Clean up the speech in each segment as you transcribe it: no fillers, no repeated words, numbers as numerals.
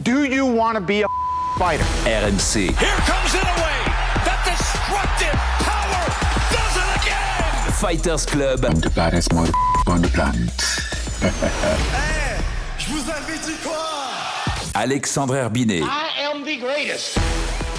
Do you want to be a fighter? RMC. Here comes Inoue. That destructive power does it again. Fighters Club. I'm the baddest mother on the planet. Hey, je vous avais dit quoi? Alexandre Herbinet. I am the greatest.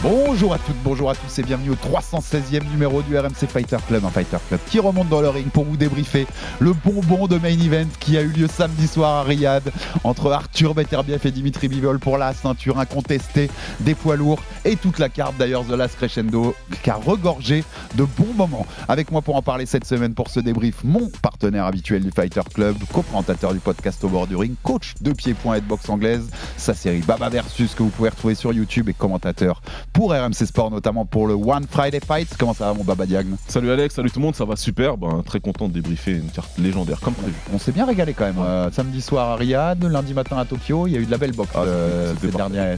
Bonjour à toutes, bonjour à tous et bienvenue au 316e numéro du RMC Fighter Club, un Fighter Club qui remonte dans le ring pour vous débriefer le bonbon de main event qui a eu lieu samedi soir à Riyad entre Arthur Beterbiev et Dimitri Bivol pour la ceinture incontestée des poids lourds et toute la carte d'ailleurs The Last Crescendo qui a regorgé de bons moments. Avec moi pour en parler cette semaine pour ce débrief, mon partenaire habituel du Fighter Club, co-présentateur du podcast Au bord du ring, coach de pied-point et de boxe anglaise, sa série Baba Versus que vous pouvez retrouver sur YouTube et commentateur pour RMC Sport, notamment pour le One Friday Fight. Comment ça va mon Baba Diagne ? Salut Alex, salut tout le monde, ça va super, très content de débriefer une carte légendaire comme prévu. On s'est bien régalé quand même, samedi soir à Riyad, lundi matin à Tokyo, il y a eu de la belle boxe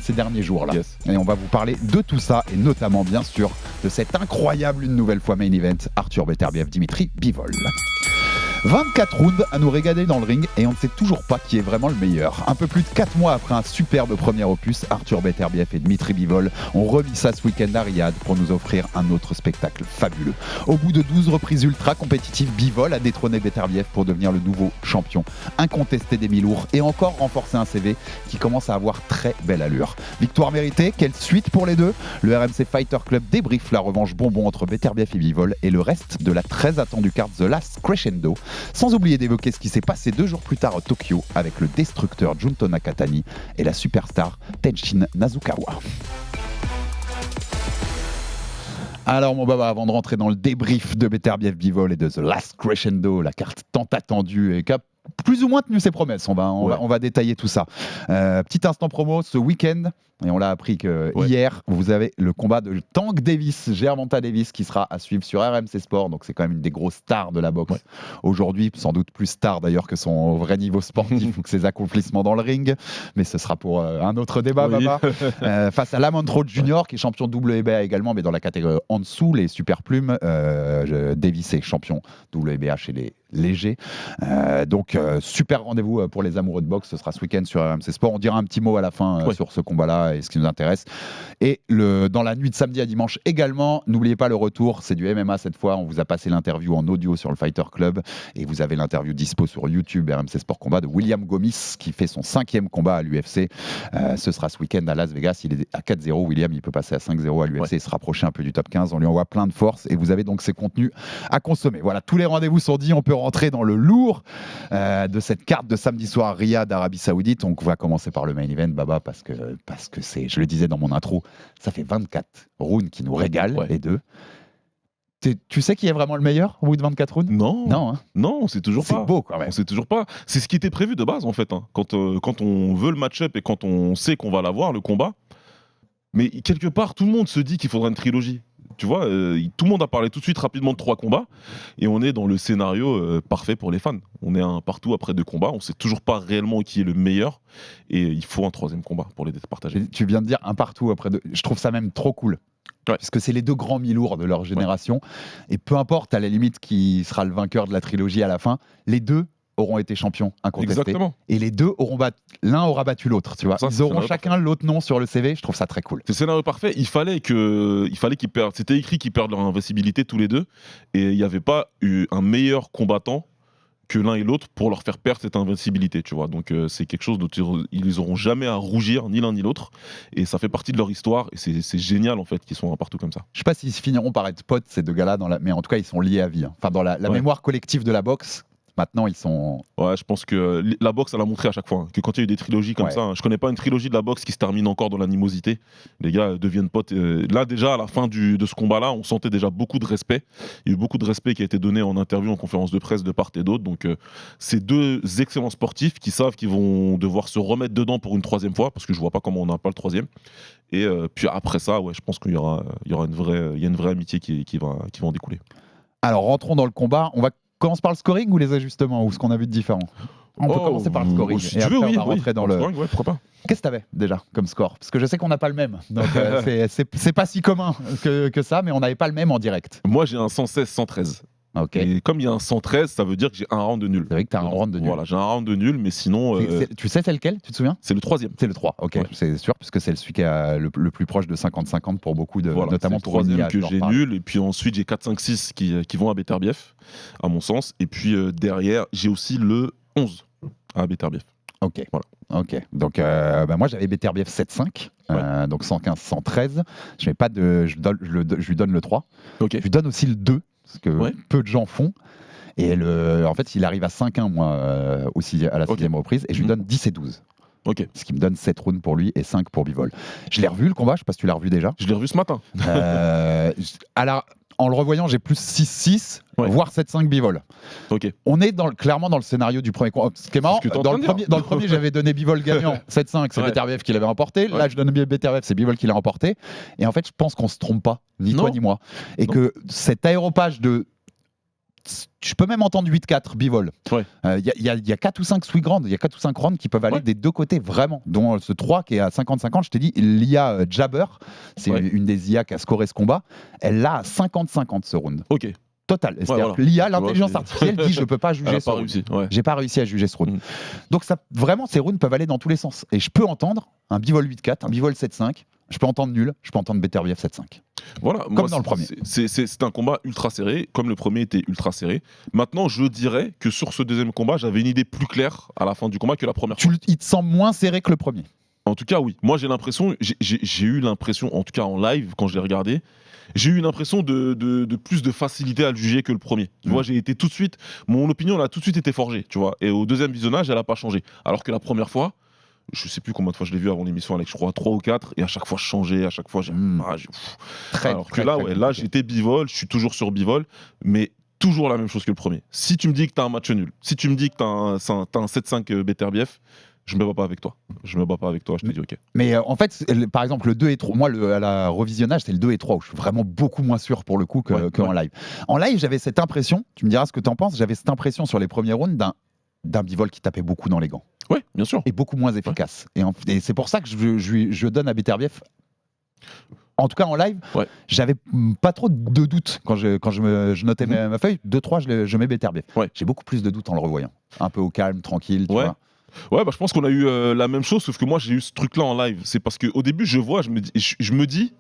ces derniers jours là. Yes. Et on va vous parler de tout ça et notamment bien sûr de cet incroyable une nouvelle fois main event Arthur Beterbiev Dimitri Bivol. 24 rounds à nous régaler dans le ring et on ne sait toujours pas qui est vraiment le meilleur. Un peu plus de 4 mois après un superbe premier opus, Arthur Beterbiev et Dimitri Bivol ont remis ça ce week-end à Riyad pour nous offrir un autre spectacle fabuleux. Au bout de 12 reprises ultra compétitives, Bivol a détrôné Beterbiev pour devenir le nouveau champion incontesté des mi-lourds et encore renforcer un CV qui commence à avoir très belle allure. Victoire méritée, quelle suite pour les deux ? Le RMC Fighter Club débriefe la revanche bonbon entre Beterbiev et Bivol et le reste de la très attendue carte The Last Crescendo. Sans oublier d'évoquer ce qui s'est passé 2 jours plus tard à Tokyo avec le destructeur Junto Nakatani et la superstar Tenshin Nasukawa. Alors mon baba, avant de rentrer dans le débrief de Beterbiev Bivol et de The Last Crescendo, la carte tant attendue et qui a plus ou moins tenu ses promesses, on va détailler tout ça. Petit instant promo, ce week-end, et on l'a appris que hier, vous avez le combat de Tank Davis, Gervonta Davis, qui sera à suivre sur RMC Sport, donc c'est quand même une des grosses stars de la boxe. Aujourd'hui, sans doute plus star d'ailleurs que son vrai niveau sportif ou que ses accomplissements dans le ring, mais ce sera pour un autre débat, Baba. Face à Lamont Road Jr., qui est champion WBA également, mais dans la catégorie en dessous, les super plumes. Davis est champion WBA chez les légers. Donc, super rendez-vous pour les amoureux de boxe. Ce sera ce week-end sur RMC Sport. On dira un petit mot à la fin sur ce combat-là et ce qui nous intéresse. Et dans la nuit de samedi à dimanche également, n'oubliez pas le retour. C'est du MMA cette fois. On vous a passé l'interview en audio sur le Fighter Club. Et vous avez l'interview dispo sur YouTube, RMC Sport Combat, de William Gomis, qui fait son 5e combat à l'UFC. Ce sera ce week-end à Las Vegas. Il est à 4-0. William, il peut passer à 5-0 à l'UFC et se rapprocher un peu du top 15. On lui envoie plein de force. Et vous avez donc ces contenus à consommer. Voilà, tous les rendez-vous sont dits. On peut rentrer dans le lourd de cette carte de samedi soir à Riyad, Arabie Saoudite. Donc on va commencer par le main event, Baba, parce que c'est, je le disais dans mon intro, ça fait 24 rounds qui nous régalent, les deux. Tu sais qui est vraiment le meilleur au bout de 24 rounds ? Non, on sait toujours pas. C'est beau quand même. On sait toujours pas. C'est ce qui était prévu de base en fait. Quand on veut le match-up et quand on sait qu'on va l'avoir, le combat. Mais quelque part, tout le monde se dit qu'il faudra une trilogie. Tu vois, tout le monde a parlé tout de suite rapidement de 3 combats et on est dans le scénario parfait pour les fans. On est un partout après 2 combats, on sait toujours pas réellement qui est le meilleur et il faut un 3e combat pour les départager. Tu viens de dire un partout après 2. Je trouve ça même trop cool. Puisque c'est les 2 grands mi-lourds de leur génération et peu importe à la limite qui sera le vainqueur de la trilogie à la fin, les 2 auront été champions incontestés. Exactement. Et les 2 l'un aura battu l'autre, tu vois. Ils auront chacun l'autre nom sur le CV, je trouve ça très cool. C'est le scénario parfait, il fallait qu'ils perdent, c'était écrit qu'ils perdent leur invincibilité tous les 2 et il n'y avait pas eu un meilleur combattant que l'un et l'autre pour leur faire perdre cette invincibilité, tu vois. Donc c'est quelque chose dont ils n'auront jamais à rougir, ni l'un ni l'autre, et ça fait partie de leur histoire, et c'est génial en fait qu'ils soient partout comme ça. Je sais pas s'ils finiront par être potes ces 2 gars-là, mais en tout cas ils sont liés à vie. Enfin dans la mémoire collective de la boxe. Maintenant, ils sont... Ouais, je pense que la boxe, elle a montré à chaque fois que quand il y a eu des trilogies comme ça, je connais pas une trilogie de la boxe qui se termine encore dans l'animosité. Les gars deviennent potes. Là, déjà, à la fin de ce combat-là, on sentait déjà beaucoup de respect. Il y a eu beaucoup de respect qui a été donné en interview, en conférence de presse de part et d'autre. Donc, c'est 2 excellents sportifs qui savent qu'ils vont devoir se remettre dedans pour une 3e fois, parce que je vois pas comment on n'a pas le 3e. Et puis après ça, je pense qu'il y aura une vraie amitié qui va en découler. Alors, rentrons dans le combat. On commence par le scoring ou les ajustements ou ce qu'on a vu de différent ? On peut commencer par le scoring. Si et tu après, veux, on va rentrer dans le scoring, pourquoi pas. Qu'est-ce que tu avais déjà comme score ? Parce que je sais qu'on n'a pas le même. Donc c'est pas si commun que ça, mais on n'avait pas le même en direct. Moi, j'ai un 116-113. Ok. Et comme il y a un 113, ça veut dire que j'ai un round de nul. C'est vrai que t'as un round de nul. Voilà, j'ai un round de nul, mais sinon, Tu sais c'est lequel, tu te souviens? c'est le 3e. C'est le 3, ok, Ouais. c'est sûr, puisque c'est celui qui est le plus proche de 50-50 pour beaucoup de, Voilà, notamment c'est le pour une 3e IA, que je leur j'ai parle. nul, et puis ensuite j'ai 4, 5, 6 qui vont à Beterbiev, à mon sens, et puis derrière j'ai aussi le 11 à Beterbiev. Ok, Voilà. ok. Donc moi j'avais Beterbiev 7-5, donc 115-113. Je lui donne le 3. Ok. Je lui donne aussi le 2, ce que Ouais. peu de gens font. Et en fait, il arrive à 5-1, moi, aussi à la 6e reprise, et je lui donne 10 et 12. Ok. Ce qui me donne 7 rounds pour lui et 5 pour Bivol. Je l'ai revu le combat, je sais pas si tu l'as revu déjà. Je l'ai revu ce matin. En le revoyant, j'ai plus 6-6, Ouais. voire 7-5 Bivol. Ok. On est clairement dans le scénario du premier combat. Ce qui est marrant, C'est ce que t'es en dans train le de dire. premier, j'avais donné Bivol gagnant 7-5, c'est Ouais. Beterbiev qui l'avait remporté. Là, Ouais. je donne Beterbiev, c'est Bivol qui l'a remporté. Et en fait, je pense qu'on se trompe pas, ni Non. toi ni moi. Et Non. que cet aéropage de. Je peux même entendre 8-4 Bivol. Ouais. Il y a 4 ou 5 swing rounds, il y a 4 ou 5 rounds qui peuvent aller Ouais. des deux côtés, vraiment. Dont ce 3 qui est à 50-50, je t'ai dit, l'IA Jabber, c'est Ouais. une des IA qui a scoré ce combat, elle l'a à 50-50 ce round. Ok. Total. C'est-à-dire voilà. que l'IA, Tu vois, l'intelligence c'est- artificielle dit je peux pas juger Elle a ce pas round. réussi. Ouais. J'ai pas réussi à juger ce round. Mm. Donc vraiment, ces rounds peuvent aller dans tous les sens. Et je peux entendre un Bivol 8-4, un Bivol 7-5, je peux entendre nul, je peux entendre Beterbiev 7-5. Voilà, Comme dans le premier. C'est un combat ultra serré, comme le premier était ultra serré. Maintenant, je dirais que sur ce deuxième combat, j'avais une idée plus claire à la fin du combat que la première fois. Il te semble moins serré que le premier. En tout cas, oui. Moi, j'ai eu l'impression, en tout cas en live, quand je l'ai regardé, j'ai eu une impression de plus de facilité à le juger que le premier. Tu vois, j'ai été tout de suite, mon opinion elle a tout de suite été forgée, tu vois. Et au deuxième visionnage, elle n'a pas changé. Alors que la première fois, je sais plus combien de fois je l'ai vu avant l'émission, Alex, je crois 3 ou 4, et à chaque fois je changeais, à chaque fois j'ai. Alors que là, ouais, là j'étais Bivol, je suis toujours sur Bivol, mais toujours la même chose que le premier. Si tu me dis que t'as un match nul, si tu me dis que t'as un 7-5 Beterbiev, je me bats pas avec toi. Je me bats pas avec toi, je te dis ok. Mais en fait, par exemple, le 2 et 3, moi, à la revisionnage, c'est le 2 et 3 où je suis vraiment beaucoup moins sûr pour le coup qu'en live. En live, j'avais cette impression, tu me diras ce que t'en penses, j'avais cette impression sur les premiers rounds d'un Bivol qui tapait beaucoup dans les gants. Ouais, bien sûr. Et beaucoup moins efficace. Et c'est pour ça que je donne à Beterbiev. En tout cas, en live, j'avais pas trop de doutes quand je notais ma feuille. 2-3, je mets Beterbiev. Ouais. J'ai beaucoup plus de doutes en le revoyant. Un peu au calme, tranquille, tu Ouais. vois. Ouais, bah, je pense qu'on a eu la même chose, sauf que moi j'ai eu ce truc-là en live. C'est parce qu'au début, je vois, je me dis,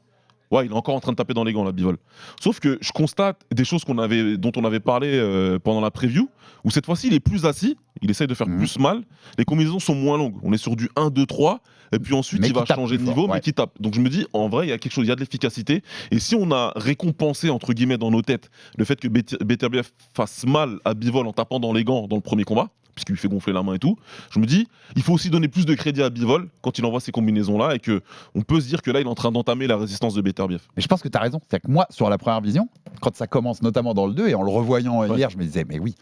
ouais, il est encore en train de taper dans les gants, là, Bivol. Sauf que je constate des choses dont on avait parlé pendant la preview, où cette fois-ci, il est plus assis, il essaye de faire plus mal, les combinaisons sont moins longues. On est sur du 1, 2, 3, et puis ensuite, Mais il va qui tape changer de plus niveau, fort, mais ouais. qui tape. Donc je me dis, en vrai, il y a quelque chose, il y a de l'efficacité. Et si on a récompensé, entre guillemets, dans nos têtes, le fait que Beterbiev fasse mal à Bivol en tapant dans les gants dans le premier combat, puisqu'il lui fait gonfler la main et tout, je me dis, il faut aussi donner plus de crédit à Bivol quand il envoie ces combinaisons-là, et que on peut se dire que là, il est en train d'entamer la résistance de Beterbiev. Mais je pense que tu as raison. C'est que moi, sur la première vision, quand ça commence notamment dans le 2, et en le revoyant hier, je me disais, mais oui,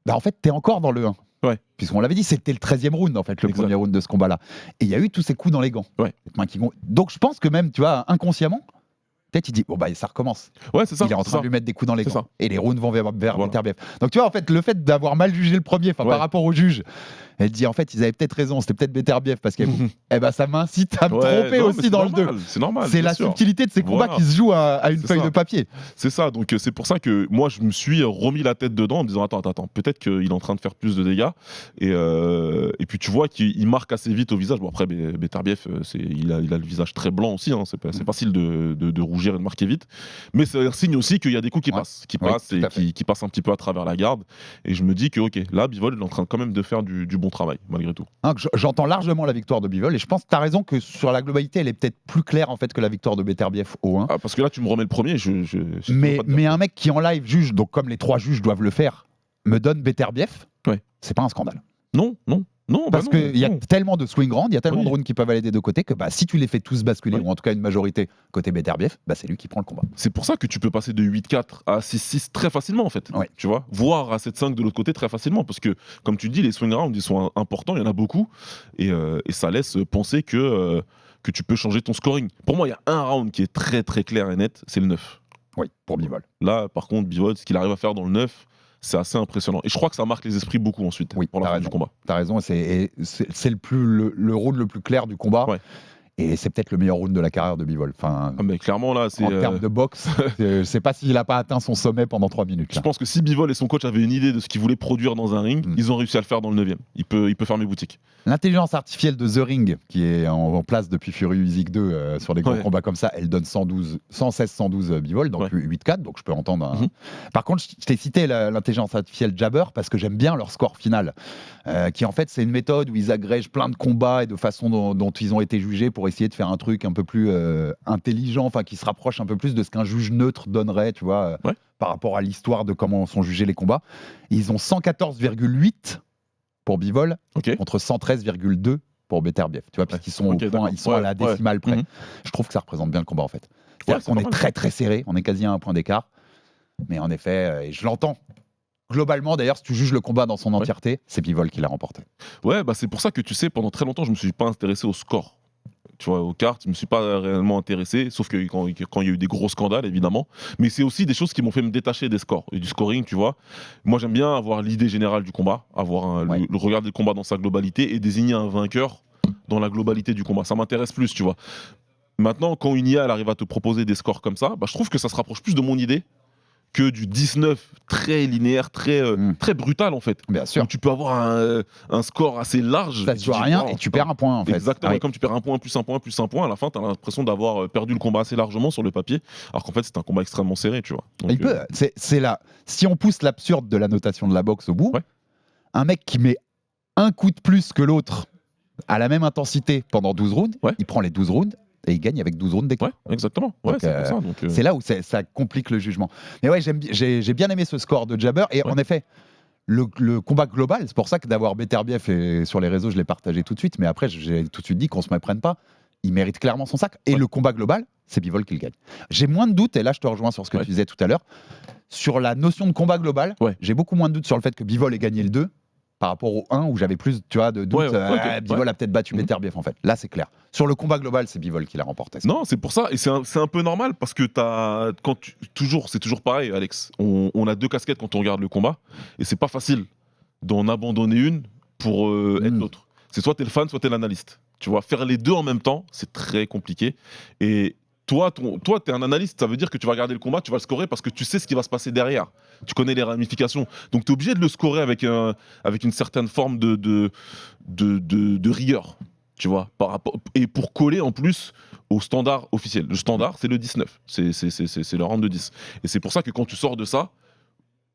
bah en fait, t'es encore dans le 1. Ouais. Puisqu'on l'avait dit, c'était le 13e round, en fait, le Exact. premier round de ce combat-là. Et il y a eu tous ces coups dans les gants. Ouais. Les mains qui Donc je pense que même, tu vois, inconsciemment, peut-être il dit, bon, bah ça recommence. Ouais, c'est ça. Il est en c'est train ça. de lui mettre des coups dans les C'est gants. ça. Et les rounds vont vers Voilà. Beterbiev. Donc tu vois, en fait, le fait d'avoir mal jugé le premier, Ouais. par rapport au juge, elle dit, en fait, ils avaient peut-être raison, c'était peut-être Beterbiev, parce que eh ben, ça m'incite à me Ouais, tromper non, mais aussi c'est dans le 2. normal, C'est normal. C'est bien la sûr. subtilité de ces combats Voilà. qui se jouent à une C'est feuille ça. de papier. C'est ça, donc c'est pour ça que moi je me suis remis la tête dedans en me disant attends, peut-être qu'il est en train de faire plus de dégâts. Et puis tu vois qu'il marque assez vite au visage. Bon après Beterbiev, il a le visage très blanc aussi, hein, c'est facile de rougir et de marquer vite. Mais c'est un signe aussi qu'il y a des coups qui passent, Oui, passent et tout à fait. qui passent un petit peu à travers la garde. Et je me dis que ok, là Bivol il est en train quand même de faire du bon travail malgré tout. Hein, j'entends largement la victoire de Bivol et je pense que tu as raison que sur la globalité, elle est peut-être plus claire en fait que la victoire de Beterbiev au 1. Ah, parce que là tu me remets le premier, je mais peux pas te dire. un mec qui en live juge, donc comme les 3 juges doivent le faire, me donne Beterbiev, Ouais. c'est pas un scandale. Non. Parce qu'il y a non. tellement de swing rounds, il y a tellement Oui. de rounds qui peuvent aller des deux côtés que bah, si tu les fais tous basculer, Oui. ou en tout cas une majorité côté Beterbiev, bah, c'est lui qui prend le combat. C'est pour ça que tu peux passer de 8-4 à 6-6 très facilement en fait. Ouais. Tu vois, voire à 7-5 de l'autre côté très facilement parce que comme tu dis les swing rounds ils sont importants, il y en a beaucoup et ça laisse penser que tu peux changer ton scoring. Pour moi, il y a un round qui est très très clair et net, c'est le 9. Oui, pour Bivol. Là par contre, Bivol, ce qu'il arrive à faire dans le 9, c'est assez impressionnant et je crois que ça marque les esprits beaucoup ensuite Oui, pour la t'as fin du raison. combat. T'as raison, c'est le round le plus clair du combat. Ouais. Et c'est peut-être le meilleur round de la carrière de Bivol. Enfin, Ah, mais clairement, là, c'est. en termes de boxe, je sais pas s'il a pas atteint son sommet pendant 3 minutes. Je Là. pense que si Bivol et son coach avaient une idée de ce qu'ils voulaient produire dans un ring, ils ont réussi à le faire dans le 9e. Il peut fermer boutique. L'intelligence artificielle de The Ring, qui est en place depuis Fury Music 2 sur des gros combats comme ça, elle donne 116-112 Bivol, donc 8-4, donc je peux entendre. Par contre, je t'ai cité l'intelligence artificielle Jabber parce que j'aime bien leur score final, qui en fait c'est une méthode où ils agrègent plein de combats et de façons dont ils ont été jugés pour essayer de faire un truc un peu plus intelligent, enfin qui se rapproche un peu plus de ce qu'un juge neutre donnerait, tu vois, par rapport à l'histoire de comment sont jugés les combats. Ils ont 114,8 pour Bivol contre 113,2 pour Beterbiev, tu vois, puisqu'ils sont au point, ils sont à la décimale près. Je trouve que ça représente bien le combat en fait. C'est-à-dire qu'on est très très serré, on est quasi à un point d'écart, mais en effet, et je l'entends. Globalement, d'ailleurs, si tu juges le combat dans son entièreté, c'est Bivol qui l'a remporté. Ouais, bah c'est pour ça que tu sais, pendant très longtemps, je me suis pas intéressé au score. Tu vois, aux cartes, je me suis pas réellement intéressé, sauf que quand il y a eu des gros scandales, évidemment. Mais c'est aussi des choses qui m'ont fait me détacher des scores et du scoring, tu vois. Moi, j'aime bien avoir l'idée générale du combat, avoir le regarder le combat dans sa globalité et désigner un vainqueur dans la globalité du combat. Ça m'intéresse plus, tu vois. Maintenant, quand une IA elle arrive à te proposer des scores comme ça, bah, je trouve que ça se rapproche plus de mon idée que du 19 très linéaire, très brutal en fait. Bien sûr. Donc, tu peux avoir un score assez large. Ça se joue à rien et tu perds un point en fait. Exactement, et comme tu perds un point, plus un point, plus un point, à la fin, tu as l'impression d'avoir perdu le combat assez largement sur le papier, alors qu'en fait, c'est un combat extrêmement serré, tu vois. Donc, c'est là. Si on pousse l'absurde de la notation de la boxe au bout, un mec qui met un coup de plus que l'autre à la même intensité pendant 12 rounds, il prend les 12 rounds. Et il gagne avec 12 rounds d'écart. Ouais, exactement. Ouais, c'est pour ça. C'est là où ça complique le jugement. Mais ouais, j'ai bien aimé ce score de Jabber. Et en effet, le combat global, c'est pour ça que d'avoir Beterbiev et sur les réseaux, je l'ai partagé tout de suite. Mais après, j'ai tout de suite dit qu'on se méprenne pas. Il mérite clairement son sac. Et le combat global, c'est Bivol qui le gagne. J'ai moins de doutes, et là je te rejoins sur ce que tu disais tout à l'heure, sur la notion de combat global. J'ai beaucoup moins de doutes sur le fait que Bivol ait gagné le 2 par rapport au 1 où j'avais plus, tu vois, de doutes. Bivol a peut-être battu Beterbiev en fait. Là, c'est clair. Sur le combat global, c'est Bivol qui l'a remporté. Non, c'est pour ça. Et c'est un peu normal parce que c'est toujours pareil, Alex. On a deux casquettes quand on regarde le combat. Et c'est pas facile d'en abandonner une pour être l'autre. C'est soit t'es le fan, soit t'es l'analyste. Tu vois, faire les deux en même temps, c'est très compliqué. Et toi, t'es un analyste, ça veut dire que tu vas regarder le combat, tu vas le scorer parce que tu sais ce qui va se passer derrière. Tu connais les ramifications. Donc t'es obligé de le scorer avec une certaine forme de rigueur. Tu vois, et pour coller en plus au standard officiel. Le standard, c'est le 19. C'est le round de 10. Et c'est pour ça que quand tu sors de ça,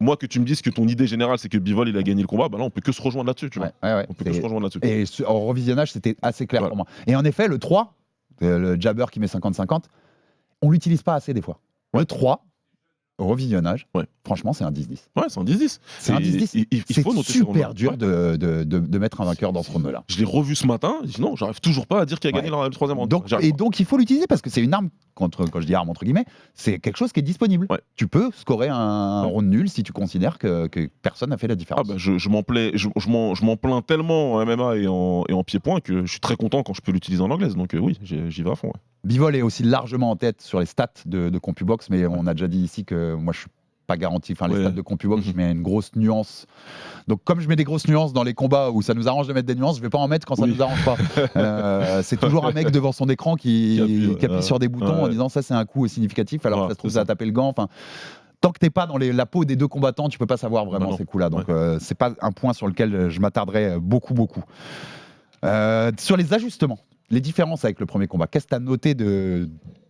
moi, que tu me dises que ton idée générale, c'est que Bivol, il a gagné le combat, bah là, on peut que se rejoindre là-dessus, tu vois. On peut que se rejoindre là-dessus. Et en revisionnage, c'était assez clair pour moi. Et en effet, le 3, le Jabber qui met 50-50, on l'utilise pas assez des fois. Le 3, au revisionnage, franchement, c'est un 10-10. Ouais, c'est un 10-10. C'est un 10-10. C'est super dur de mettre un vainqueur dans ce round-là. Je l'ai revu ce matin, je dis non, j'arrive toujours pas à dire qu'il a gagné le troisième round. Donc il faut l'utiliser parce que c'est une arme, quand je dis arme entre guillemets, c'est quelque chose qui est disponible. Tu peux scorer un round nul si tu considères que personne n'a fait la différence. Ah bah je m'en plains tellement en MMA et en pied-point que je suis très content quand je peux l'utiliser en anglaise. Donc oui, j'y vais à fond. Bivol est aussi largement en tête sur les stats de CompuBox, mais on a déjà dit ici que moi je suis pas garanti. Enfin, les stats de CompuBox, je mets une grosse nuance. Donc, comme je mets des grosses nuances dans les combats où ça nous arrange de mettre des nuances, je vais pas en mettre quand ça nous arrange pas. C'est toujours un mec devant son écran qui appuie sur des boutons en disant ça c'est un coup significatif, alors que ça se trouve ça a tapé le gant. Enfin, tant que t'es pas dans la peau des deux combattants, tu peux pas savoir vraiment ces coups-là. Donc, c'est pas un point sur lequel je m'attarderai beaucoup. Sur les ajustements. Les différences avec le premier combat, qu'est-ce que tu as noté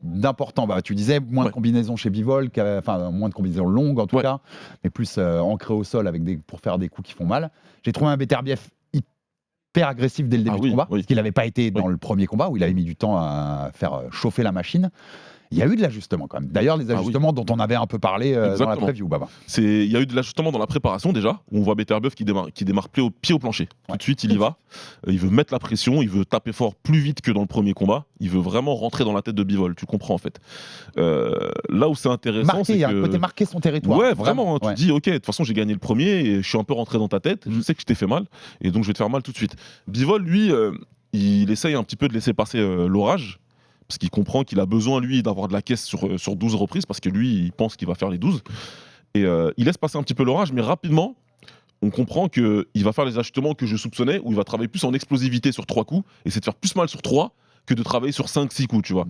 d'important ? Tu disais moins de combinaisons chez Bivol, enfin moins de combinaisons longues en tout cas, mais plus ancrées au sol pour faire des coups qui font mal. J'ai trouvé un Beterbiev hyper agressif dès le début du combat, ce qu'il n'avait pas été dans le premier combat où il avait mis du temps à faire chauffer la machine. Il y a eu de l'ajustement quand même. D'ailleurs, les ajustements dont on avait un peu parlé dans la preview, Baba. Il y a eu de l'ajustement dans la préparation déjà, où on voit Beterbiev qui démarre pied au plancher. Tout de suite, il y va. Il veut mettre la pression, il veut taper fort plus vite que dans le premier combat. Il veut vraiment rentrer dans la tête de Bivol, tu comprends en fait. Là où c'est intéressant, c'est que... Il y a un côté marquer son territoire. Ouais, vraiment. Tu te dis, ok, de toute façon, j'ai gagné le premier et je suis un peu rentré dans ta tête. Je sais que je t'ai fait mal et donc je vais te faire mal tout de suite. Bivol, lui, il essaye un petit peu de laisser passer l'orage. Parce qu'il comprend qu'il a besoin, lui, d'avoir de la caisse sur 12 reprises, parce que lui, il pense qu'il va faire les 12. Et il laisse passer un petit peu l'orage, mais rapidement, on comprend qu'il va faire les ajustements que je soupçonnais, où il va travailler plus en explosivité sur 3 coups, et c'est de faire plus mal sur 3 que de travailler sur 5-6 coups, tu vois.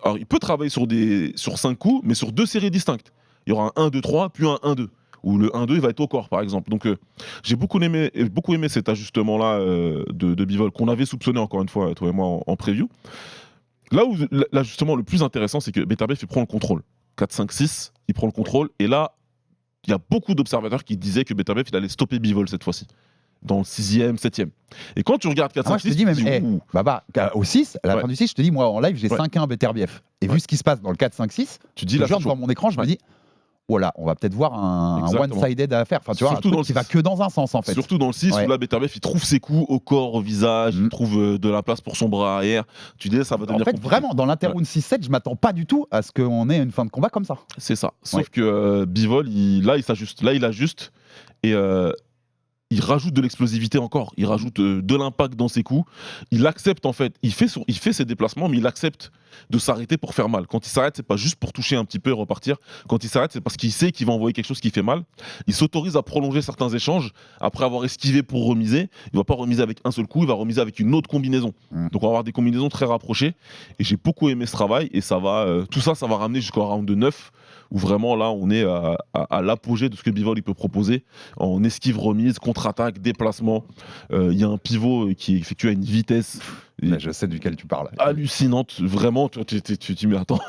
Alors, il peut travailler sur 5 coups, mais sur 2 séries distinctes. Il y aura un 1-2-3, puis un 1-2. Où le 1-2 il va être au corps, par exemple. Donc, j'ai beaucoup aimé cet ajustement-là de Bivol, qu'on avait soupçonné, encore une fois, toi et moi, en preview. Là où l'ajustement le plus intéressant, c'est que Beterbiev, il prend le contrôle. 4-5-6, il prend le contrôle. Et là, il y a beaucoup d'observateurs qui disaient que Beterbiev, il allait stopper Bivol cette fois-ci. Dans le 6e, 7e. Et quand tu regardes 4-5-6, moi, je te dis même, au 6, à la fin du 6, je te dis, moi, en live, j'ai 5-1 Beterbiev. Et vu ce qui se passe dans le 4-5-6, tu dis là, devant mon écran, je me dis, voilà, on va peut-être voir un one-sided à faire. Enfin, tu vois, un truc qui va que dans un sens, en fait. Surtout dans le 6, où là, Beterbiev, il trouve ses coups au corps, au visage, il trouve de la place pour son bras arrière. Tu dis, ça va devenir compliqué. Vraiment, dans l'interround 6-7, je m'attends pas du tout à ce qu'on ait une fin de combat comme ça. C'est ça. Sauf que Bivol, là, il s'ajuste. Là, il ajuste. Et il rajoute de l'explosivité encore. Il rajoute de l'impact dans ses coups. Il accepte, en fait. Il fait ses déplacements, mais il accepte de s'arrêter pour faire mal. Quand il s'arrête, c'est pas juste pour toucher un petit peu et repartir. Quand il s'arrête, c'est parce qu'il sait qu'il va envoyer quelque chose qui fait mal. Il s'autorise à prolonger certains échanges après avoir esquivé pour remiser. Il va pas remiser avec un seul coup, il va remiser avec une autre combinaison. Donc on va avoir des combinaisons très rapprochées. Et j'ai beaucoup aimé ce travail. Et ça va, tout ça va ramener jusqu'au round de 9, où vraiment là, on est à l'apogée de ce que Bivol il peut proposer en esquive remise, contre-attaque, déplacement. Il y a un pivot qui est effectué à une vitesse. Là, je sais duquel tu parles. Hallucinante, vraiment. Tu dis, mais attends,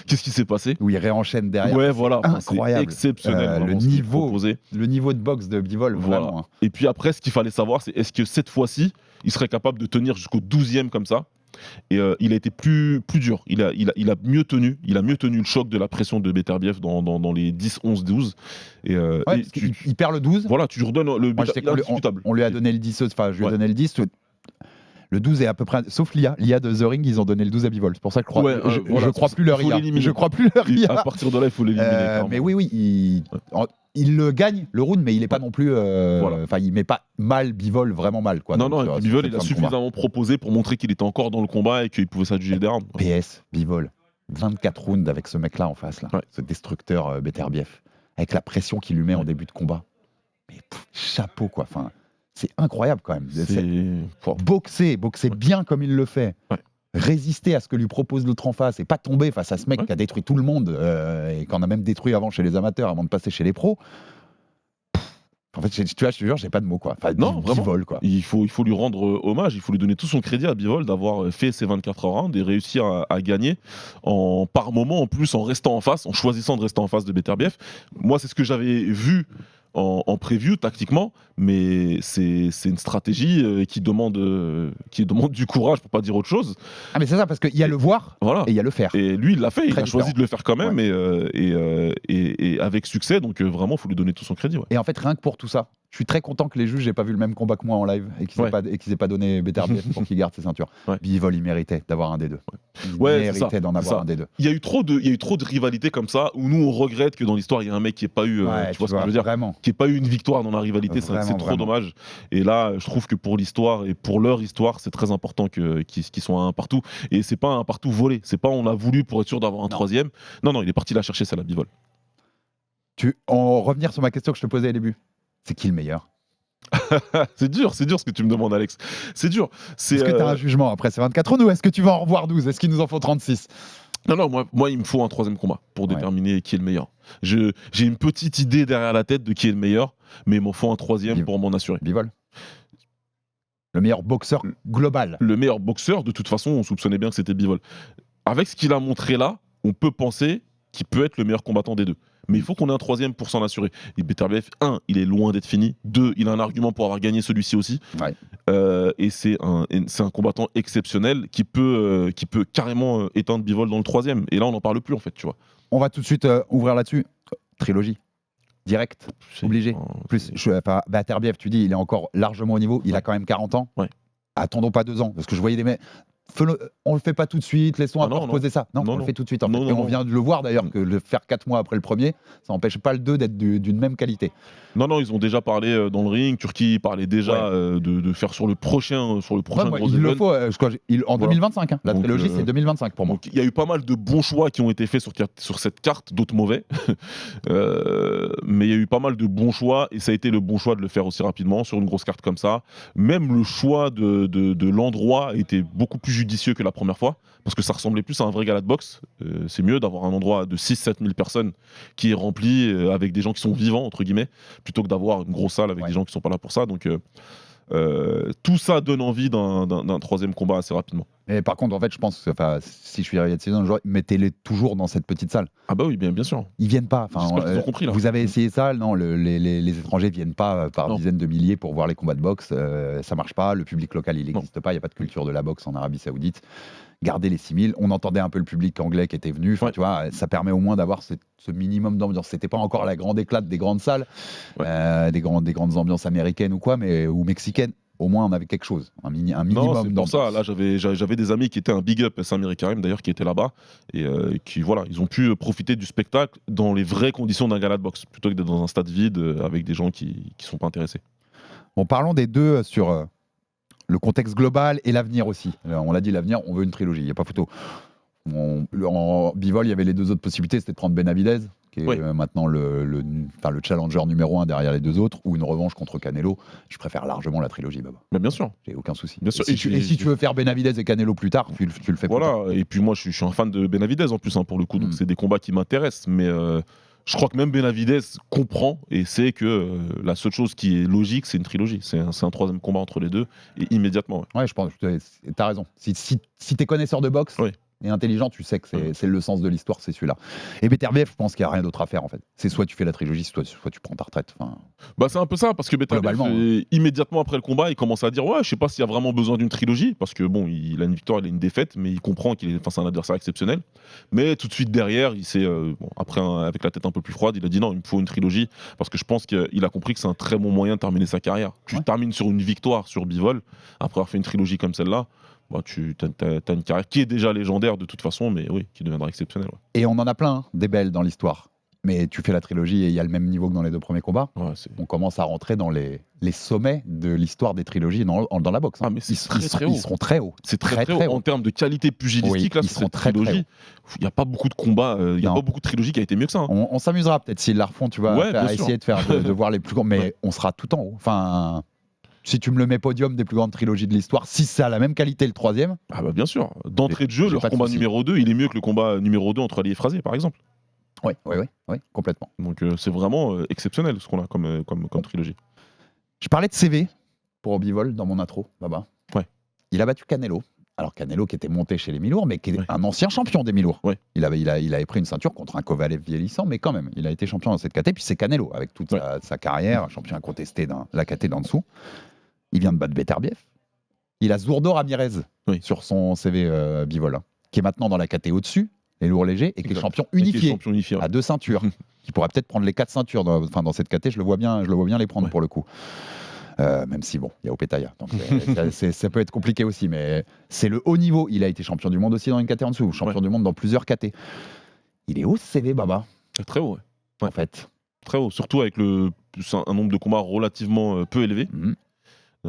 qu'est-ce qui s'est passé? Où il réenchaîne derrière. Ouais, voilà. Incroyable. C'est exceptionnel. Le niveau de boxe de Bivol, voilà. vraiment. Hein. Et puis après, ce qu'il fallait savoir, c'est est-ce que cette fois-ci, il serait capable de tenir jusqu'au 12e comme ça? Et il a été plus dur. Il a mieux tenu. Il a mieux tenu le choc de la pression de Beterbiev dans les 10, 11, 12. Il perd le 12. Voilà, tu lui redonnes le but indiscutable. On lui a donné le 10. Enfin, je lui ai donné le 10. Le 12 est à peu près. Sauf l'IA de The Ring, ils ont donné le 12 à Bivol. C'est pour ça que je crois plus leur IA. Je crois plus leur IA. À partir de là, il faut l'éliminer. Mais oui, il le gagne le round, mais il est pas non plus. Enfin, il met pas mal Bivol, vraiment mal, quoi. Non, Bivol, il a suffisamment proposé pour montrer qu'il était encore dans le combat et qu'il pouvait s'adjuger des rounds. PS, Bivol, 24 rounds avec ce mec-là en face, là, ce destructeur Beterbiev, avec la pression qu'il lui met en début de combat. Mais chapeau, quoi. Enfin, c'est incroyable quand même. Boxer bien comme il le fait. Ouais. Résister à ce que lui propose l'autre en face et pas tomber face à ce mec qui a détruit tout le monde et qu'on a même détruit avant chez les amateurs avant de passer chez les pros. En fait, tu vois, je te jure, j'ai pas de mots, quoi. Enfin, non, vraiment. Bivol, quoi. Il faut lui rendre hommage, il faut lui donner tout son crédit à Bivol d'avoir fait ses 24 rounds et réussir à gagner par moment, en plus, en restant en face, en choisissant de rester en face de Beterbiev. Moi, c'est ce que j'avais vu en preview tactiquement, mais c'est une stratégie qui demande du courage, pour pas dire autre chose. Ah mais c'est ça, parce qu'il y a le voir et il y a le faire. Et lui, il l'a fait, il a choisi de le faire quand même, ouais. et avec succès, donc vraiment, il faut lui donner tout son crédit. Ouais. Et en fait, rien que pour tout ça, je suis très content que les juges n'aient pas vu le même combat que moi en live et qu'ils n'aient pas donné Beterbiev pour qu'il garde ses ceintures. Ouais. Bivol, il méritait d'avoir un des deux. Il méritait d'en avoir un des deux. Il y a eu trop de rivalités comme ça où nous on regrette que dans l'histoire il y a un mec qui n'ait pas eu, tu vois ce que je veux dire, qui n'ait pas eu une victoire dans la rivalité. C'est trop dommage. Et là, je trouve que pour l'histoire et pour leur histoire, c'est très important qu'ils soient un partout. Et c'est pas un partout volé. C'est pas on a voulu pour être sûr d'avoir un troisième. Non, il est parti la chercher, celle-là, Bivol. En revenir sur ma question que je te posais au début. C'est qui le meilleur? C'est dur ce que tu me demandes, Alex. C'est dur. Est-ce que tu as un jugement après ces 24 rounds ou est-ce que tu vas en revoir 12? Est-ce qu'il nous en faut 36? Non, moi, il me faut un troisième combat pour déterminer qui est le meilleur. J'ai une petite idée derrière la tête de qui est le meilleur, mais il m'en faut un troisième pour m'en assurer. Bivol. Le meilleur boxeur global. Le meilleur boxeur, de toute façon, on soupçonnait bien que c'était Bivol. Avec ce qu'il a montré là, on peut penser qu'il peut être le meilleur combattant des deux. Mais il faut qu'on ait un troisième pour s'en assurer. Et Beterbiev, 1, il est loin d'être fini. 2, il a un argument pour avoir gagné celui-ci aussi. Ouais. Et c'est un combattant exceptionnel qui peut carrément éteindre Bivol dans le troisième. Et là, on n'en parle plus, en fait, tu vois. On va tout de suite ouvrir là-dessus. Trilogie. Direct. Obligé. Plus, Beterbiev, tu dis, il est encore largement au niveau. Il a quand même 40 ans. Ouais. Attendons pas 2 ans. Parce que je voyais des mecs... On le fait pas tout de suite, laissons reposer ça. Non, on le fait tout de suite. En fait. Et on vient de le voir d'ailleurs, que le faire 4 mois après le premier, ça n'empêche pas le 2 d'être d'une même qualité. Non, ils ont déjà parlé dans le ring. Turquie parlait déjà de faire sur le prochain gros il le faut en 2025. Hein. La trilogie, c'est 2025 pour moi. Il y a eu pas mal de bons choix qui ont été faits sur cette carte, d'autres mauvais. Mais il y a eu pas mal de bons choix et ça a été le bon choix de le faire aussi rapidement sur une grosse carte comme ça. Même le choix de l'endroit était beaucoup plus judicieux que la première fois, parce que ça ressemblait plus à un vrai gala de boxe. C'est mieux d'avoir un endroit de 6-7 000 personnes qui est rempli avec des gens qui sont vivants, entre guillemets, plutôt que d'avoir une grosse salle avec des gens qui sont pas là pour ça. Donc tout ça donne envie d'un troisième combat assez rapidement. Et par contre, en fait, je pense que si je suis arrivé de saison, mettez-les toujours dans cette petite salle. Ah bah oui, bien sûr. Ils viennent pas. J'espère qu'ils ont compris, là. Vous avez essayé ça, non, les étrangers viennent pas par dizaines de milliers pour voir les combats de boxe. Ça marche pas. Le public local, il n'existe pas. Il n'y a pas de culture de la boxe en Arabie Saoudite. Gardez les 6000. On entendait un peu le public anglais qui était venu. Enfin, tu vois, ça permet au moins d'avoir ce minimum d'ambiance. C'était pas encore la grande éclate des grandes salles, des grandes ambiances américaines ou quoi, ou mexicaines. Au moins, on avait quelque chose, un minimum d'ambiance. d'ambiance. Ça, là, j'avais des amis qui étaient un big up Samir Karim, d'ailleurs, qui étaient là-bas, et qui, voilà, ils ont pu profiter du spectacle dans les vraies conditions d'un gala de boxe, plutôt que d'être dans un stade vide avec des gens qui sont pas intéressés. Bon, parlons des deux sur le contexte global et l'avenir aussi. On l'a dit, l'avenir, on veut une trilogie, il n'y a pas photo. En Bivol, il y avait les deux autres possibilités, c'était de prendre Benavidez, qui est maintenant le challenger numéro 1 derrière les deux autres, ou une revanche contre Canelo. Je préfère largement la trilogie, Baba. Mais bien sûr. J'ai aucun souci. Bien sûr. Et si tu veux faire Benavidez et Canelo plus tard, tu le fais plus tard. Voilà, et puis moi je suis un fan de Benavidez en plus, pour le coup, donc c'est des combats qui m'intéressent, mais je crois que même Benavidez comprend et sait que la seule chose qui est logique, c'est une trilogie. C'est un troisième combat entre les deux, et immédiatement. Ouais, je pense, t'as raison. Si t'es connaisseur de boxe, et intelligent, tu sais que c'est le sens de l'histoire, c'est celui-là. Et Beterbiev, je pense qu'il n'y a rien d'autre à faire en fait. C'est soit tu fais la trilogie, soit tu prends ta retraite. Bah c'est un peu ça, parce que Beterbiev, immédiatement après le combat, il commence à dire je sais pas s'il y a vraiment besoin d'une trilogie, parce que bon, il a une victoire, il a une défaite, mais il comprend c'est un adversaire exceptionnel. Mais tout de suite derrière, il s'est, après avec la tête un peu plus froide, il a dit non, il me faut une trilogie, parce que je pense qu'il a compris que c'est un très bon moyen de terminer sa carrière. Tu termines sur une victoire sur Bivol, après avoir fait une trilogie comme celle-là. Tu as une carrière qui est déjà légendaire de toute façon, mais oui, qui deviendra exceptionnelle. Et on en a plein, des belles dans l'histoire. Mais tu fais la trilogie et il y a le même niveau que dans les deux premiers combats. On commence à rentrer dans les sommets de l'histoire des trilogies dans la boxe. Ah, mais ils seront très hauts. C'est très haut. En termes de qualité pugilistique, là, sur cette trilogie, il n'y a pas beaucoup de combats, il n'y a pas beaucoup de trilogies qui a été mieux que ça. On s'amusera peut-être s'ils la refont, tu vois, à essayer de voir les plus grands, mais on sera tout en haut. Enfin. Si tu me le mets podium des plus grandes trilogies de l'histoire, si ça a la même qualité le troisième. Ah bah bien sûr. D'entrée de jeu, le combat numéro 2, il est mieux que le combat numéro 2 entre Ali et Frazier, par exemple. Oui, complètement. Donc c'est vraiment exceptionnel ce qu'on a comme trilogie. Je parlais de CV pour Bivol dans mon intro, Baba. Ouais. Il a battu Canelo. Alors Canelo qui était monté chez les mi-lourds, mais qui est un ancien champion des mi-lourds. Ouais. Il avait pris une ceinture contre un Kovalev vieillissant, mais quand même, il a été champion dans cette caté. Puis c'est Canelo, avec toute sa carrière, champion incontesté dans la caté d'en dessous. Il vient de battre Beterbiev. Il a Zurdo Ramirez sur son CV Bivol, qui est maintenant dans la caté au-dessus, les lourds légers, et qui est champion unifié à 2 ceintures. Qui pourrait peut-être prendre les 4 ceintures dans cette caté. Je le vois bien les prendre pour le coup. Même si, bon, il y a Opetaya. Donc ça peut être compliqué aussi, mais c'est le haut niveau. Il a été champion du monde aussi dans une caté en dessous, champion du monde dans plusieurs catés. Il est haut ce CV, Baba. Très haut, en fait. Très haut, surtout avec un nombre de combats relativement peu élevé.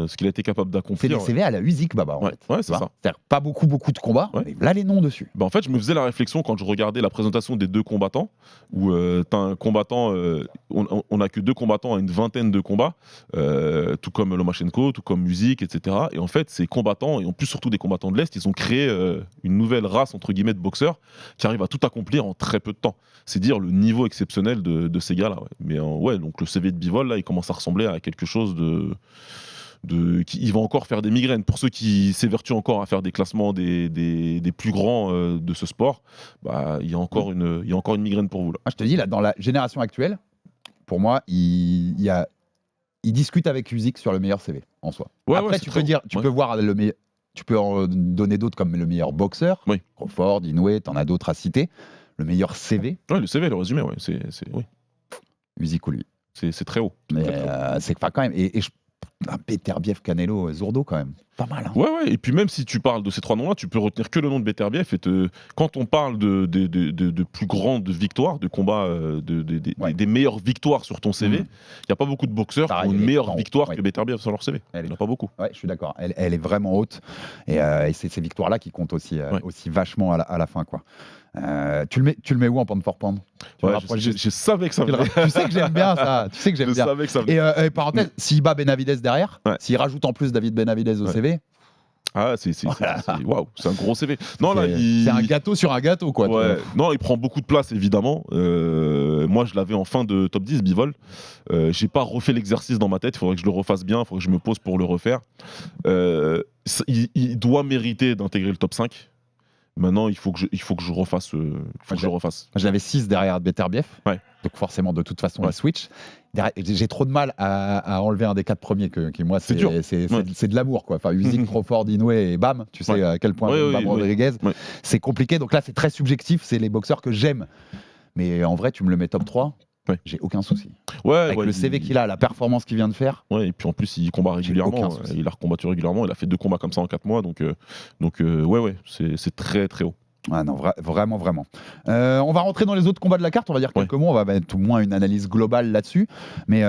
Ce qu'il a été capable d'accomplir. C'est des CV à la Usyk, Baba. En fait. Ouais, c'est ça. C'est-à-dire pas beaucoup de combats, mais là les noms dessus. En fait, je me faisais la réflexion quand je regardais la présentation des deux combattants, où t'as un combattant, on a que 2 combattants à une vingtaine de combats, tout comme Lomachenko, tout comme Usyk, etc. Et en fait, ces combattants, et en plus surtout des combattants de l'Est, ils ont créé une nouvelle race, entre guillemets, de boxeurs qui arrivent à tout accomplir en très peu de temps. C'est dire le niveau exceptionnel de ces gars-là. Mais donc le CV de Bivol, là, il commence à ressembler à quelque chose il va encore faire des migraines. Pour ceux qui s'évertuent encore à faire des classements des plus grands de ce sport, il y a encore une migraine pour vous. Là. Je te dis, là, dans la génération actuelle, pour moi, il discute avec Usyk sur le meilleur CV en soi. Après, tu peux voir le meilleur. Tu peux en donner d'autres comme le meilleur boxeur, Crawford, Inoue, t'en as d'autres à citer. Le meilleur CV. Le CV, le résumé, Usyk ou lui. C'est très haut. Mais c'est pas quand même. Et Beterbiev, Canelo, Zurdo quand même. Pas mal. Hein. Ouais. Et puis même si tu parles de ces 3 noms-là, tu peux retenir que le nom de Beterbiev. Quand on parle de plus grandes victoires, de combats, des meilleures victoires sur ton CV, il n'y a pas beaucoup de boxeurs qui ont une meilleure victoire que Beterbiev sur leur CV. Il n'y en a pas beaucoup. Ouais, je suis d'accord. Elle est vraiment haute. Et c'est ces victoires-là qui comptent aussi vachement à la fin, quoi. Tu le mets où en pound for pound? Je savais que ça venait. Tu sais que j'aime bien ça. Je savais que ça venait. Et parenthèse, s'il bat Benavidez derrière, s'il rajoute en plus David Benavidez au CV, Ah, waouh, c'est un gros CV. Non, là, C'est un gâteau sur un gâteau, quoi. Ouais. Non, il prend beaucoup de place, évidemment. Moi, je l'avais en fin de top 10, Bivol. J'ai pas refait l'exercice dans ma tête. Il faudrait que je le refasse bien. Il faudrait que je me pose pour le refaire. Il doit mériter d'intégrer le top 5. Maintenant, il faut que je refasse. Je l'avais 6 derrière Beterbiev. Ouais. Donc forcément, de toute façon, Ouais. la switch. J'ai trop de mal à enlever un des 4 premiers qui moi, C'est dur. c'est de l'amour, quoi. Enfin, Usyk, Crawford, Inoue et bam, tu sais à quel point Ouais, Bam oui, Rodriguez, ouais. c'est compliqué. Donc là, c'est très subjectif. C'est les boxeurs que j'aime. Mais en vrai, tu me le mets top 3, Ouais. j'ai aucun souci. Ouais, Avec ouais, le CV qu'il a, la performance qu'il vient de faire. Ouais, et puis en plus, il combat J'ai régulièrement. aucun souci. Il a recombattu régulièrement. Il a fait 2 combats comme ça en 4 mois. Donc ouais, c'est très, très haut. Ah non, vraiment. On va rentrer dans les autres combats de la carte, on va dire quelques mots, on va mettre au moins une analyse globale là-dessus. Mais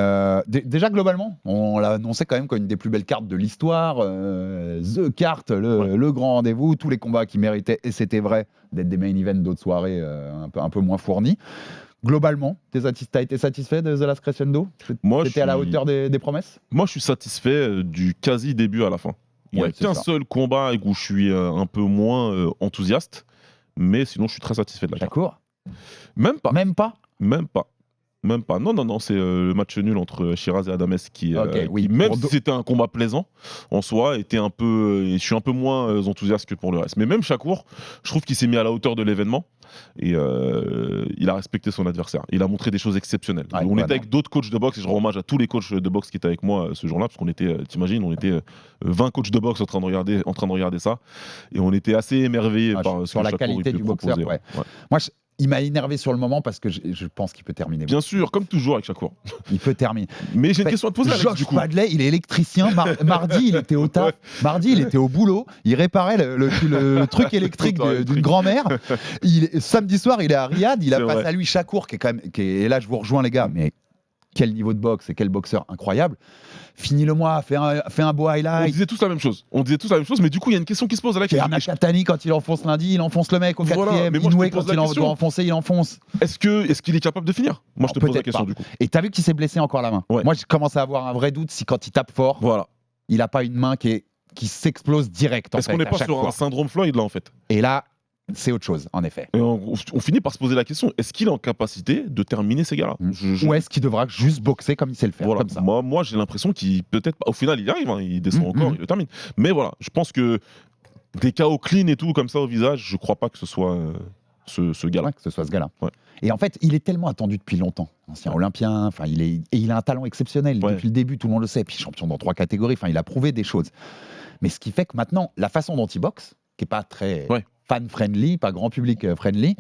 déjà, globalement, on l'a annoncé quand même comme une des plus belles cartes de l'histoire. The carte, le grand rendez-vous, tous les combats qui méritaient, et c'était vrai, d'être des main events d'autres soirées un peu moins fournis. Globalement, t'as été satisfait de The Last Crescendo? Moi, C'était à la hauteur des promesses? Moi, je suis satisfait du quasi début à la fin. Il n'y a Ouais, c'est qu'un ça. seul combat où je suis un peu moins enthousiaste, mais sinon je suis très satisfait de la carte. D'accord. Même pas. Même pas. Non, c'est le match nul entre Shiraz et Adames qui, oui. même Pour si do- c'était un combat plaisant en soi, je suis un peu moins enthousiaste que pour le reste. Mais même Shakur, je trouve qu'il s'est mis à la hauteur de l'événement et il a respecté son adversaire. Il a montré des choses exceptionnelles. Ouais, On ouais, était avec d'autres coachs de boxe et je rends hommage à tous les coachs de boxe qui étaient avec moi ce jour-là, parce qu'on était, t'imagines, on était 20 coachs de boxe en train de regarder ça et on était assez émerveillés par ce sur que la Shakur qualité il peut du boxeur. proposer, Ouais. ouais. Moi, il m'a énervé sur le moment parce que je pense qu'il peut terminer. Bien sûr, comme toujours avec Shakur. Il peut terminer. Mais j'ai une question à te poser, Alex, Josh du coup. Padley, il est électricien. Mardi, il était au taf. Ouais. Mardi, il était au boulot. Il réparait le truc électrique d'une grand-mère. Samedi soir, il est à Riyad. Il a C'est face vrai. à lui Shakur, et là, je vous rejoins, les gars. Mais quel niveau de boxe et quel boxeur incroyable. Finis le mois, fais un beau On highlight. disait tous la même chose. Mais du coup, il y a une question qui se pose Alex. Nakatani, quand il enfonce lundi, il enfonce le mec au Voilà, quatrième. mais moi, je te Inoue, pose quand la il question. doit enfoncer, il enfonce. Est-ce qu'il est capable de finir? Moi, je te pose la Peut-être question pas. du coup. Et t'as vu qu'il s'est blessé encore la main. Ouais. Moi, je commence à avoir un vrai doute si quand il tape fort, Voilà. il a pas une main qui s'explose direct. Est-ce qu'on n'est pas sur un syndrome Floyd là en fait? Et là, c'est autre chose, en effet. Et on finit par se poser la question, est-ce qu'il est en capacité de terminer ces gars-là? Ou est-ce qu'il devra juste boxer comme il sait le faire, Voilà. comme ça. Moi j'ai l'impression qu'il peut-être au final il y arrive, hein, il descend encore, il le termine. Mais voilà, je pense que des KO clean et tout comme ça au visage, je crois pas que ce soit ce gars-là. Ouais, que ce soit ce gars-là. Ouais. Et en fait, il est tellement attendu depuis longtemps. Ancien olympien, enfin, il a un talent exceptionnel Ouais. depuis le début, tout le monde le sait. Puis champion dans 3 catégories, enfin, il a prouvé des choses. Mais ce qui fait que maintenant, la façon dont il boxe, qui est pas très Ouais. fan-friendly, pas grand public friendly,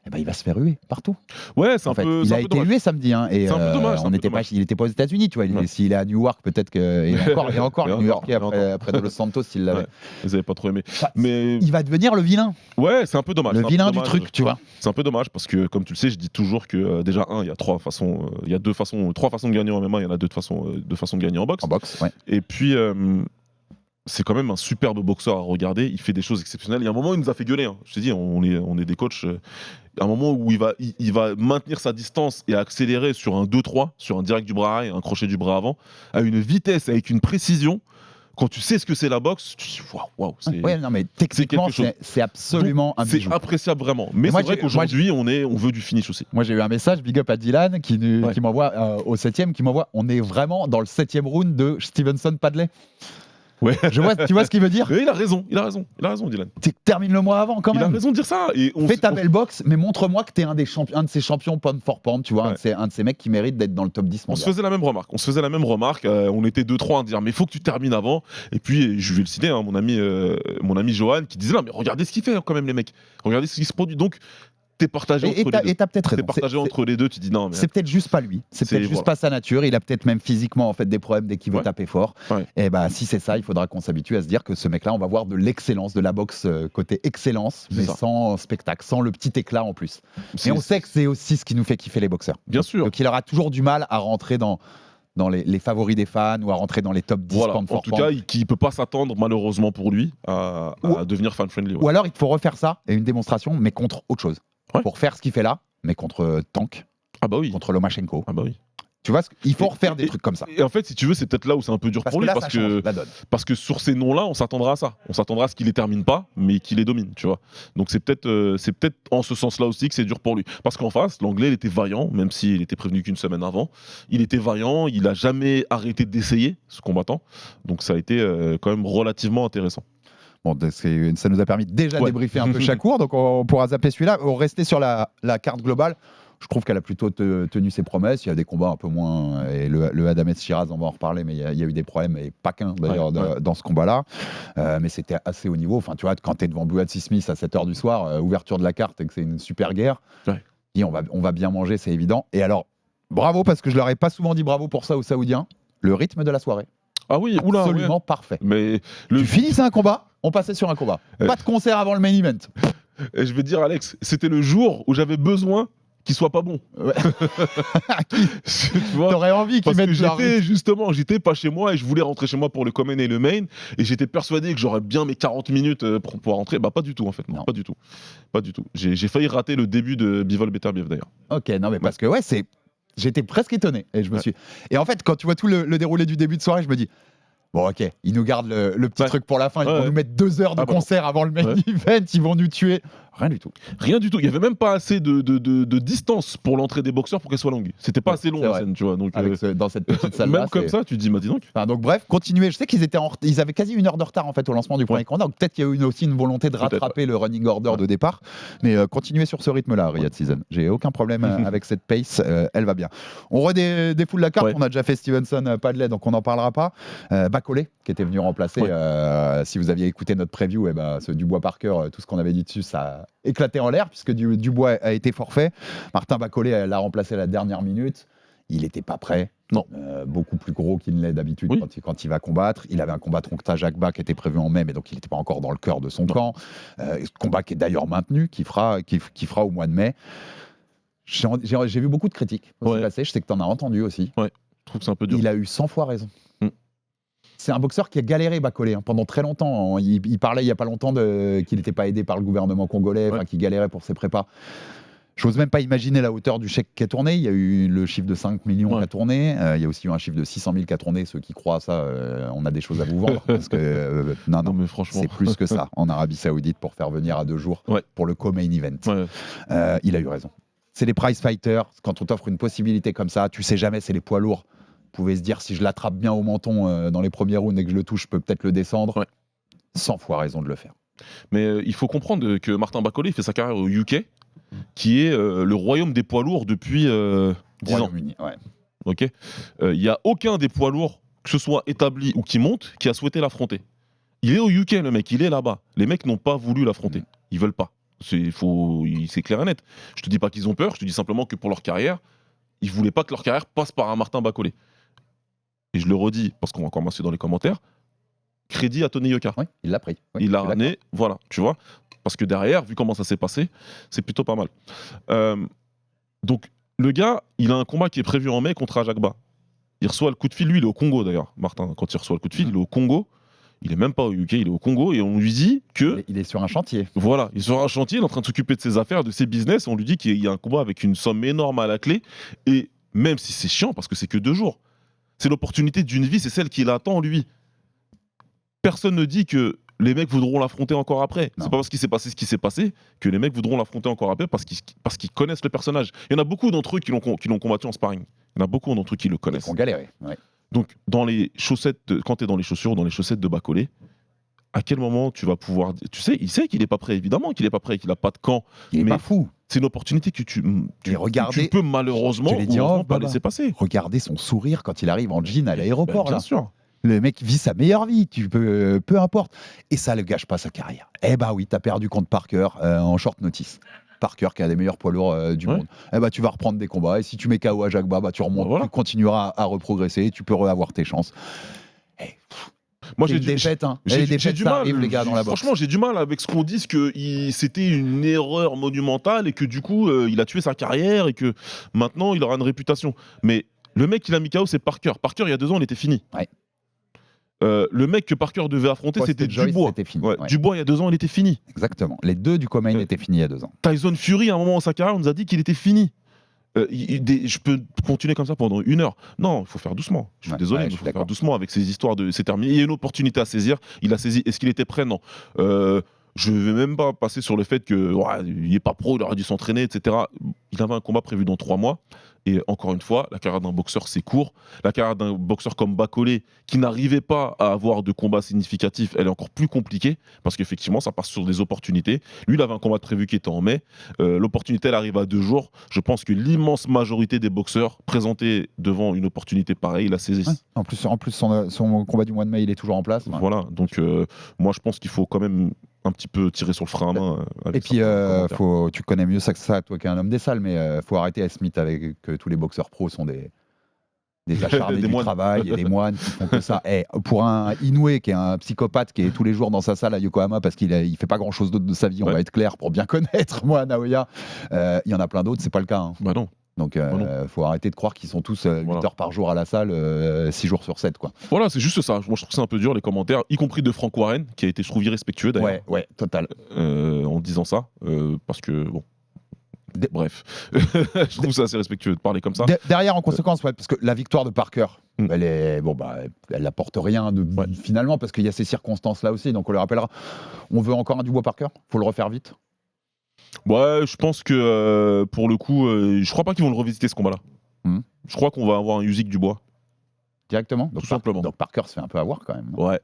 eh ben, il va se faire huer partout. Ouais, c'est En un fait, peu. il c'est a un peu été dommage. hué samedi, hein, et C'est un peu dommage, c'est un on peu n'était pas, dommage. il n'était pas aux États-Unis, tu vois. Ouais. S'il est à Newark, peut-être que et encore Et les New-Yorkais encore. après de Los Santos, il l'avait. Ouais. Vous avez pas trop aimé. Enfin, Mais Il va devenir le vilain, ouais, c'est un peu dommage. le c'est un peu vilain du dommage. truc, tu vois. C'est un peu dommage parce que, comme tu le sais, je dis toujours que déjà, il y a trois façons de gagner en MMA, il y en a deux façons de gagner en boxe. En boxe, ouais. Et puis, c'est quand même un superbe boxeur à regarder. Il fait des choses exceptionnelles. Il y a un moment où il nous a fait gueuler. Hein. Je t'ai dit, on est des coachs. Il y a un moment où il va maintenir sa distance et accélérer sur un 2-3, sur un direct du bras arrière et un crochet du bras avant, à une vitesse, avec une précision. Quand tu sais ce que c'est la boxe, tu te dis waouh, c'est Ouais, non, mais techniquement, quelque chose. c'est absolument un c'est bijou. appréciable vraiment. Mais Et moi, c'est vrai qu'aujourd'hui, on veut du finish aussi. Moi, j'ai eu un message, big up à Dylan, qui m'envoie au 7ème, on est vraiment dans le 7ème round de Stevenson-Padley. Ouais. Tu vois ce qu'il veut dire? Mais il a raison, Dylan. Termine le mois avant quand Il a même. raison de dire ça. Et Fais ta belle boxe, mais montre-moi que t'es un de ces champions pound for pound, tu vois, Ouais. un de ces mecs qui méritent d'être dans le top 10 On se mondial. faisait la même remarque. On était 2-3 à dire mais il faut que tu termines avant. Et puis je vais le citer, hein, mon ami Johan qui disait non mais regardez ce qu'il fait quand même les mecs. Regardez ce qui se produit. Donc t'es partagé Et entre les deux. t'as peut-être T'es raison. partagé entre les deux. Tu dis non mais C'est peut-être juste pas lui. C'est peut-être juste pas sa nature. Il a peut-être même physiquement en fait des problèmes dès qu'il veut Ouais. taper fort. Ouais. Et bah si c'est ça, il faudra qu'on s'habitue à se dire que ce mec-là, on va voir de l'excellence, de la boxe côté excellence, C'est mais ça. sans spectacle, sans le petit éclat en plus. C'est- Et on sait que c'est aussi ce qui nous fait kiffer les boxeurs. Bien sûr. Donc il aura toujours du mal à rentrer dans les favoris des fans ou à rentrer dans les top 10 Voilà. pound En for tout pound. cas, il peut pas s'attendre malheureusement pour lui à devenir fan friendly. Ou alors il faut refaire ça et une démonstration, mais contre autre chose. Ouais. Pour faire ce qu'il fait là, mais contre Tank, Ah bah oui. contre Lomachenko. Ah bah oui. Tu vois, il faut refaire des trucs comme ça. Et en fait, si tu veux, c'est peut-être là où c'est un peu dur Parce pour que lui, là, ça change la donne. parce que sur ces noms-là, on s'attendra à ça. On s'attendra à ce qu'il les termine pas, mais qu'il les domine, tu vois. Donc c'est peut-être en ce sens-là aussi que c'est dur pour lui. Parce qu'en face, l'Anglais, il était vaillant, même s'il était prévenu qu'une semaine avant. Il était vaillant, il a jamais arrêté d'essayer, ce combattant. Donc ça a été quand même relativement intéressant. Bon, ça nous a permis de déjà débriefer un peu Shakur, donc on pourra zapper celui-là. On restait sur la carte globale. Je trouve qu'elle a plutôt tenu ses promesses. Il y a des combats un peu moins. Et le Adames Shiraz, on va en reparler, mais il y a eu des problèmes, et pas qu'un d'ailleurs, dans ce combat-là. Mais c'était assez haut niveau. Enfin, tu vois, quand tu es devant Buatsi Smith à 7h du soir, ouverture de la carte et que c'est une super guerre, et on va bien manger, c'est évident. Et alors, bravo, parce que je leur ai pas souvent dit bravo pour ça aux Saoudiens, le rythme de la soirée. Ah oui, oula, absolument parfait. Mais tu finissais un combat, on passait sur un combat. Pas de concert avant le main event. Et je vais te dire, Alex, c'était le jour où j'avais besoin qu'il soit pas bon. Ouais. Tu vois, t'aurais envie qu'ils mettent j'étais pas chez moi et je voulais rentrer chez moi pour le Common et le Main et j'étais persuadé que j'aurais bien mes 40 minutes pour pouvoir rentrer. Bah pas du tout en fait, non. Pas du tout. J'ai failli rater le début de Bivol Beterbiev d'ailleurs. Ok, non mais parce que j'étais presque étonné et je me suis. Et en fait, quand tu vois tout le déroulé du début de soirée, je me dis. Bon, ok, ils nous gardent le petit truc pour la fin. Ils vont nous mettre 2 heures de concert avant le main event. Ils vont nous tuer. Rien du tout. Rien du tout. Il n'y avait même pas assez de distance pour l'entrée des boxeurs pour qu'elle soit longue. C'était pas assez long la scène, tu vois. Donc, dans cette petite salle-là. Même comme ça, tu te dis, dis donc. Enfin, donc, bref, continuez. Je sais ils avaient quasi 1 heure de retard en fait au lancement du premier combat. Donc, peut-être qu'il y a eu aussi une volonté de rattraper le running order de départ. Mais continuez sur ce rythme-là, Riyad Season. J'ai aucun problème avec cette pace. Elle va bien. On redéfoule la carte. On a déjà fait Stevenson, Padley, donc on n'en parlera pas. Bacolé, qui était venu remplacer. Si vous aviez écouté notre preview, ce Dubois Parker, tout ce qu'on avait dit dessus, ça a éclaté en l'air puisque Dubois a été forfait. Martin Bacolé l'a remplacé à la dernière minute. Il n'était pas prêt. Non. Beaucoup plus gros qu'il ne l'est d'habitude quand il va combattre. Il avait un combat Tronkta Jagba qui était prévu en mai, mais donc il n'était pas encore dans le cœur de son camp. Combat qui est d'ailleurs maintenu, qui fera au mois de mai. J'ai vu beaucoup de critiques au passé. Je sais que tu en as entendu aussi. Ouais. Je trouve que c'est un peu dur. Il a eu 100 fois raison. C'est un boxeur qui a galéré, Bacolé, pendant très longtemps. Il parlait il n'y a pas longtemps qu'il n'était pas aidé par le gouvernement congolais, qu'il galérait pour ses prépas. J'ose même pas imaginer la hauteur du chèque qui a tourné. Il y a eu le chiffre de 5 millions qui a tourné. Il y a aussi eu un chiffre de 600 000 qui a tourné. Ceux qui croient à ça, on a des choses à vous vendre. Parce que, non, mais franchement, c'est plus que ça en Arabie Saoudite pour faire venir à 2 jours pour le co-main event. Il a eu raison. C'est les prize fighters. Quand on t'offre une possibilité comme ça, tu sais jamais, c'est les poids lourds. Pouvez se dire, si je l'attrape bien au menton dans les premiers rounds et que je le touche, je peux peut-être le descendre. 100 fois raison de le faire. Mais il faut comprendre que Martin Bacolé fait sa carrière au UK, qui est le royaume des poids lourds depuis 10 ans. Ok. Il n'y a aucun des poids lourds, que ce soit établi ou qui monte, qui a souhaité l'affronter. Il est au UK, le mec, il est là-bas. Les mecs n'ont pas voulu l'affronter. Ils veulent pas. C'est clair et net. Je te dis pas qu'ils ont peur, je te dis simplement que pour leur carrière, ils voulaient pas que leur carrière passe par un Martin Bacolé. Et je le redis, parce qu'on va commencer dans les commentaires, crédit à Tony Yoka. Oui, il l'a pris. Oui, il l'a ramené, voilà, tu vois. Parce que derrière, vu comment ça s'est passé, c'est plutôt pas mal. Donc, le gars, il a un combat qui est prévu en mai contre Ajagba. Il reçoit le coup de fil, lui, il est au Congo d'ailleurs. Martin, quand il reçoit le coup de fil, il est au Congo. Il est même pas au UK, il est au Congo et on lui dit que... Il est sur un chantier. Voilà, il est sur un chantier, il est en train de s'occuper de ses affaires, de ses business. On lui dit qu'il y a un combat avec une somme énorme à la clé. Et même si c'est chiant, parce que c'est que 2 jours, c'est l'opportunité d'une vie, c'est celle qu'il attend, lui. Personne ne dit que les mecs voudront l'affronter encore après. C'est pas parce qu'il s'est passé ce qui s'est passé que les mecs voudront l'affronter encore après parce qu'ils connaissent le personnage. Il y en a beaucoup d'entre eux qui l'ont combattu en sparring. Il y en a beaucoup d'entre eux qui le connaissent. Ils ont galéré, Donc, quand tu es dans les chaussures, dans les chaussettes de Bacolé, à quel moment tu vas pouvoir... Tu sais, il sait qu'il n'est pas prêt, évidemment qu'il n'est pas prêt, qu'il n'a pas de camp. Il n'est pas fou. C'est une opportunité que tu peux malheureusement pas laisser passer. Regardez son sourire quand il arrive en jean à l'aéroport. Bien sûr. Le mec vit sa meilleure vie, peu importe. Et ça ne gâche pas sa carrière. Eh bah oui, tu as perdu contre Parker en short notice. Parker qui a des meilleurs poids lourds du monde. Eh bah, tu vas reprendre des combats et si tu mets KO à Jagba, tu remontes, tu continueras à reprogresser, tu peux avoir tes chances. Moi, j'ai du mal, arrive, les gars, dans la boxe. Franchement, j'ai du mal avec ce qu'on dise que c'était une erreur monumentale et que du coup, il a tué sa carrière et que maintenant, il aura une réputation. Mais le mec qui l'a mis KO, c'est Parker. Parker, il y a 2 ans, il était fini. Le mec que Parker devait affronter, c'était Dubois. Dubois, il y a 2 ans, il était fini. Exactement. Les 2 du co-main étaient finis il y a 2 ans. Tyson Fury, à un moment dans sa carrière, on nous a dit qu'il était fini. Je peux continuer comme ça pendant 1 heure. Non, il faut faire doucement. Je suis désolé, ouais, mais je il suis faut faire d'accord. doucement avec ces histoires de. C'est terminé. Il y a une opportunité à saisir. Il a saisi. Est-ce qu'il était prêt? Non. Je vais même pas passer sur le fait que il est pas pro, il aurait dû s'entraîner, etc. Il avait un combat prévu dans 3 mois. Et encore une fois, la carrière d'un boxeur, c'est court. La carrière d'un boxeur comme Bacolé, qui n'arrivait pas à avoir de combat significatif, elle est encore plus compliquée, parce qu'effectivement, ça passe sur des opportunités. Lui, il avait un combat prévu qui était en mai. L'opportunité, elle arrive à 2 jours. Je pense que l'immense majorité des boxeurs présentés devant une opportunité pareille la saisissent. Ouais. En plus son combat du mois de mai, il est toujours en place. Ouais. Voilà, donc moi, je pense qu'il faut quand même un petit peu tirer sur le frein à main. Et puis, tu connais mieux ça que ça, toi qui es un homme des salles, mais faut arrêter à Smith avec que tous les boxeurs pros sont des acharnés Des du moines. travail et des moines qui font que ça. Pour un Inoue qui est un psychopathe qui est tous les jours dans sa salle à Yokohama parce qu'il fait pas grand chose d'autre de sa vie, on Ouais. va être clair pour bien connaître moi Naoya. Il y en a plein d'autres, c'est pas le cas. Hein. Bah non. Donc non. faut arrêter de croire qu'ils sont tous 8 Voilà. heures par jour à la salle, 6 jours sur 7 quoi. Voilà, c'est juste ça. Moi, je trouve que c'est un peu dur les commentaires, y compris de Frank Warren, qui a été, je trouve, irrespectueux d'ailleurs, Ouais, total. en disant ça, parce que bon. Bref, je trouve ça assez respectueux de parler comme ça. Derrière, en conséquence, ouais, parce que la victoire de Parker, elle est elle n'apporte rien finalement parce qu'il y a ces circonstances là aussi. Donc on le rappellera. On veut encore un Dubois Parker. Faut le refaire vite. Ouais, je pense que pour le coup, je crois pas qu'ils vont le revisiter ce combat-là. Je crois qu'on va avoir un Usyk Dubois. Directement. Donc, Tout simplement. Donc Parker se fait un peu avoir quand même. Non Ouais.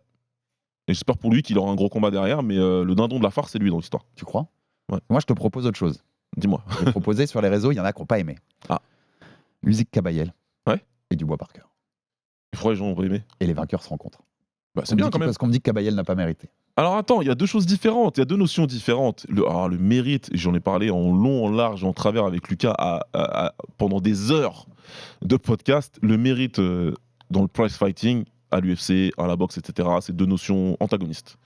Et j'espère pour lui qu'il aura un gros combat derrière, mais le dindon de la farce, c'est lui dans l'histoire. Tu crois? Ouais. Moi, je te propose autre chose. Dis-moi. Je vais proposer sur les réseaux, il y en a qui n'ont pas aimé. Ah. Usyk Kabayel. Ouais. Et Dubois Parker. Pourquoi les gens ont aimé? Et les vainqueurs se rencontrent. Bah, c'est bien quand même. Parce qu'on me dit que Kabayel n'a pas mérité. Alors attends, il y a 2 choses différentes, il y a 2 notions différentes. Le mérite, j'en ai parlé en long, en large, en travers avec Lucas pendant des heures de podcast. Le mérite dans le prize fighting, à l'UFC, à la boxe, etc., c'est 2 notions antagonistes.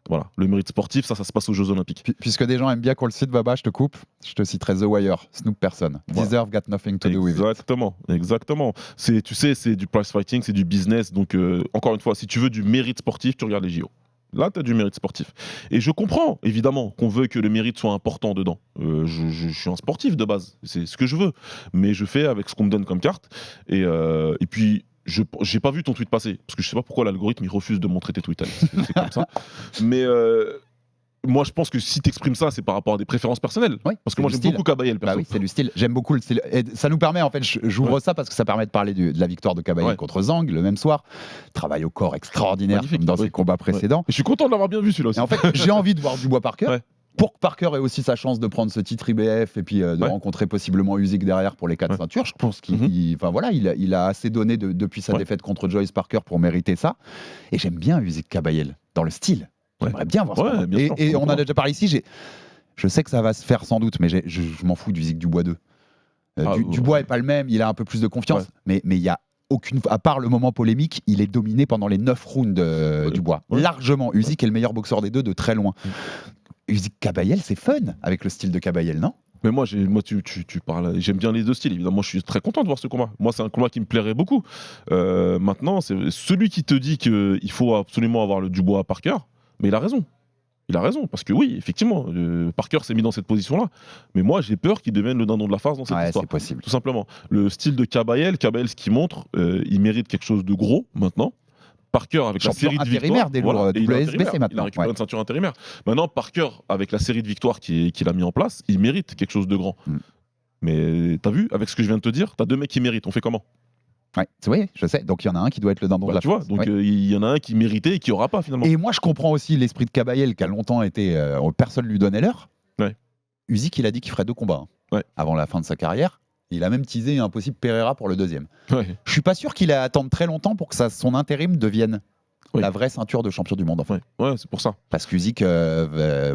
Voilà, le mérite sportif, ça se passe aux Jeux Olympiques. Puisque des gens aiment bien qu'on le cite, Baba, je te coupe. Je te citerai The Wire, Snoop Person. Voilà. Deserve got nothing to do with it. Exactement. Tu sais, c'est du prize fighting, c'est du business. Donc, encore une fois, si tu veux du mérite sportif, tu regardes les JO. Là, tu as du mérite sportif. Et je comprends, évidemment, qu'on veut que le mérite soit important dedans. Je suis un sportif de base, c'est ce que je veux. Mais je fais avec ce qu'on me donne comme carte. Et puis, j'ai pas vu ton tweet passer. Parce que je sais pas pourquoi l'algorithme il refuse de montrer tes tweets. C'est comme ça. Mais moi, je pense que si tu exprimes ça, c'est par rapport à des préférences personnelles. Oui, parce que moi, j'aime beaucoup Kabayel, perso. Bah oui, c'est du style. J'aime beaucoup le style. Et ça nous permet, en fait, j'ouvre ça parce que ça permet de parler de la victoire de Kabayel contre Zhang le même soir. Travail au corps extraordinaire Magnifique, comme dans ses combats précédents. Et je suis content de l'avoir bien vu celui-là aussi. Et en fait, j'ai envie de voir Dubois Parker. Ouais. Pour que Parker ait aussi sa chance de prendre ce titre IBF et puis de rencontrer possiblement Usyk derrière pour les 4 ceintures, je pense il a assez donné depuis sa défaite contre Joyce Parker pour mériter ça. Et j'aime bien Usyk Kabayel dans le style. J'aimerais bien voir ça. Bien sûr, et on en a déjà parlé ici. Je sais que ça va se faire sans doute, mais je m'en fous d'Usyk Dubois 2. Dubois est pas le même, il a un peu plus de confiance, mais il y a aucune, à part le moment polémique, il est dominé pendant les 9 rounds Dubois. Largement. Usyk est le meilleur boxeur des deux de très loin. Usyk Kabayel, c'est fun avec le style de Kabayel, non? Mais moi, tu parles. J'aime bien les 2 styles. Évidemment, je suis très content de voir ce combat. Moi, c'est un combat qui me plairait beaucoup. Maintenant, c'est celui qui te dit qu'il faut absolument avoir le Dubois à Parker, mais il a raison. Il a raison, parce que oui, effectivement, Parker s'est mis dans cette position-là. Mais moi, j'ai peur qu'il devienne le dindon de la farce dans cette histoire. C'est possible. Tout simplement. Le style de Kabayel, ce qu'il montre, il mérite quelque chose de gros maintenant. Parker avec la série de victoires, des WSBC maintenant. Il a récupéré une ceinture intérimaire. Maintenant, Parker avec la série de victoires qu'il a mis en place, il mérite quelque chose de grand. Mais t'as vu, avec ce que je viens de te dire, t'as 2 mecs qui méritent. On fait comment? Oui, je sais. Donc il y en a un qui doit être le dindon de la farce. Tu vois, donc il y en a un qui méritait et qui aura pas finalement. Et moi, je comprends aussi l'esprit de Kabayel qui a longtemps été. Personne lui donnait l'heure. Usyk, il a dit qu'il ferait 2 combats avant la fin de sa carrière. Il a même teasé un possible Pereira pour le 2e. Je suis pas sûr qu'il ait à attendre très longtemps pour que son intérim devienne la vraie ceinture de champion du monde. En fait. Ouais, c'est pour ça. Parce qu'Usyk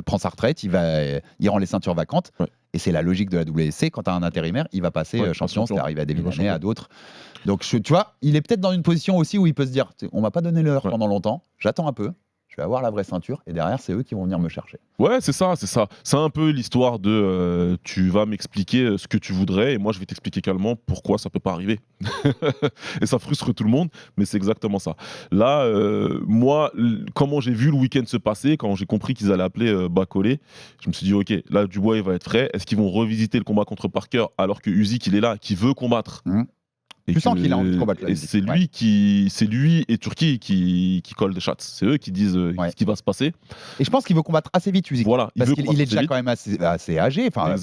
prend sa retraite, il rend les ceintures vacantes. Et c'est la logique de la WSC. Quand tu as un intérimaire, il va passer champion. C'est arrivé à Devin Haney, à d'autres. Donc tu vois, il est peut-être dans une position aussi où il peut se dire on m'a pas donné l'heure pendant longtemps, j'attends un peu. je vais avoir la vraie ceinture et derrière, c'est eux qui vont venir me chercher. Ouais, c'est ça. C'est un peu l'histoire de tu vas m'expliquer ce que tu voudrais et moi je vais t'expliquer calmement pourquoi ça peut pas arriver. Et ça frustre tout le monde, mais c'est exactement ça. Là, moi, comment j'ai vu le week-end se passer, quand j'ai compris qu'ils allaient appeler Bacolé, je me suis dit, ok, là Dubois il va être frais. Est-ce qu'ils vont revisiter le combat contre Parker alors que Usyk il est là, qui veut combattre? Tu sens qu'il a envie de combattre. Et c'est lui et Turquie qui collent des shots. C'est eux qui disent ce qui va se passer. Et je pense qu'il veut combattre assez vite, Usyk. Voilà, parce qu'il est déjà quand même assez âgé. Enfin,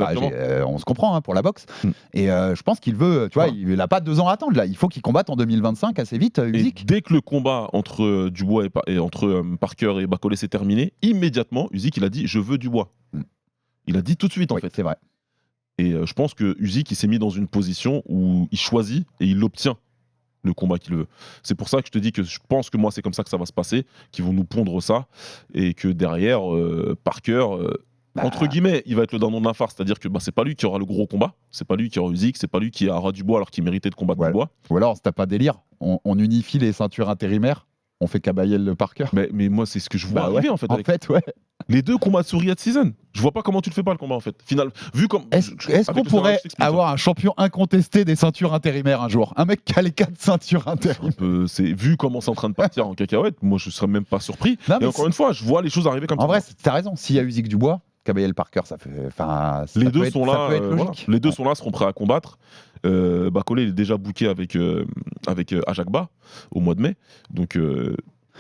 on se comprend hein, pour la boxe. Et je pense qu'il veut, tu vois, il n'a pas 2 ans à attendre là. Il faut qu'il combatte en 2025 assez vite, Usyk. Et dès que le combat entre Dubois et entre Parker et Bacolé s'est terminé, immédiatement, Usyk il a dit je veux Dubois. Il a dit tout de suite en fait. C'est vrai. Et je pense que Usyk il s'est mis dans une position où il choisit et il obtient le combat qu'il veut. C'est pour ça que je te dis que je pense que moi c'est comme ça que ça va se passer, qu'ils vont nous pondre ça et que derrière Parker entre guillemets il va être le dindon de la farce, c'est-à-dire que c'est pas lui qui aura le gros combat, c'est pas lui qui aura Usyk, c'est pas lui qui aura Dubois alors qu'il méritait de combattre Dubois. Ou alors c'est pas délire, on unifie les ceintures intérimaires. On fait Kabayel le Parker. Mais moi, c'est ce que je vois arriver en fait. Ouais. Les 2 combats de Riyadh Season. Je vois pas comment tu le fais pas le combat en fait. Final, vu comme. Est-ce qu'on pourrait avoir un champion incontesté des ceintures intérimaires un jour? Un mec qui a les 4 ceintures intérimaires. C'est vu comment c'est en train de partir en cacahuète. Moi, je serais même pas surpris. Non, et encore une fois, je vois les choses arriver comme ça. En vrai, t'as raison. S'il y a Usyk Dubois, Kabayel Parker, ça fait. Les deux sont là. Les 2 sont là, seront prêts à combattre. Bacolé il est déjà booké avec Ajakba au mois de mai. Donc.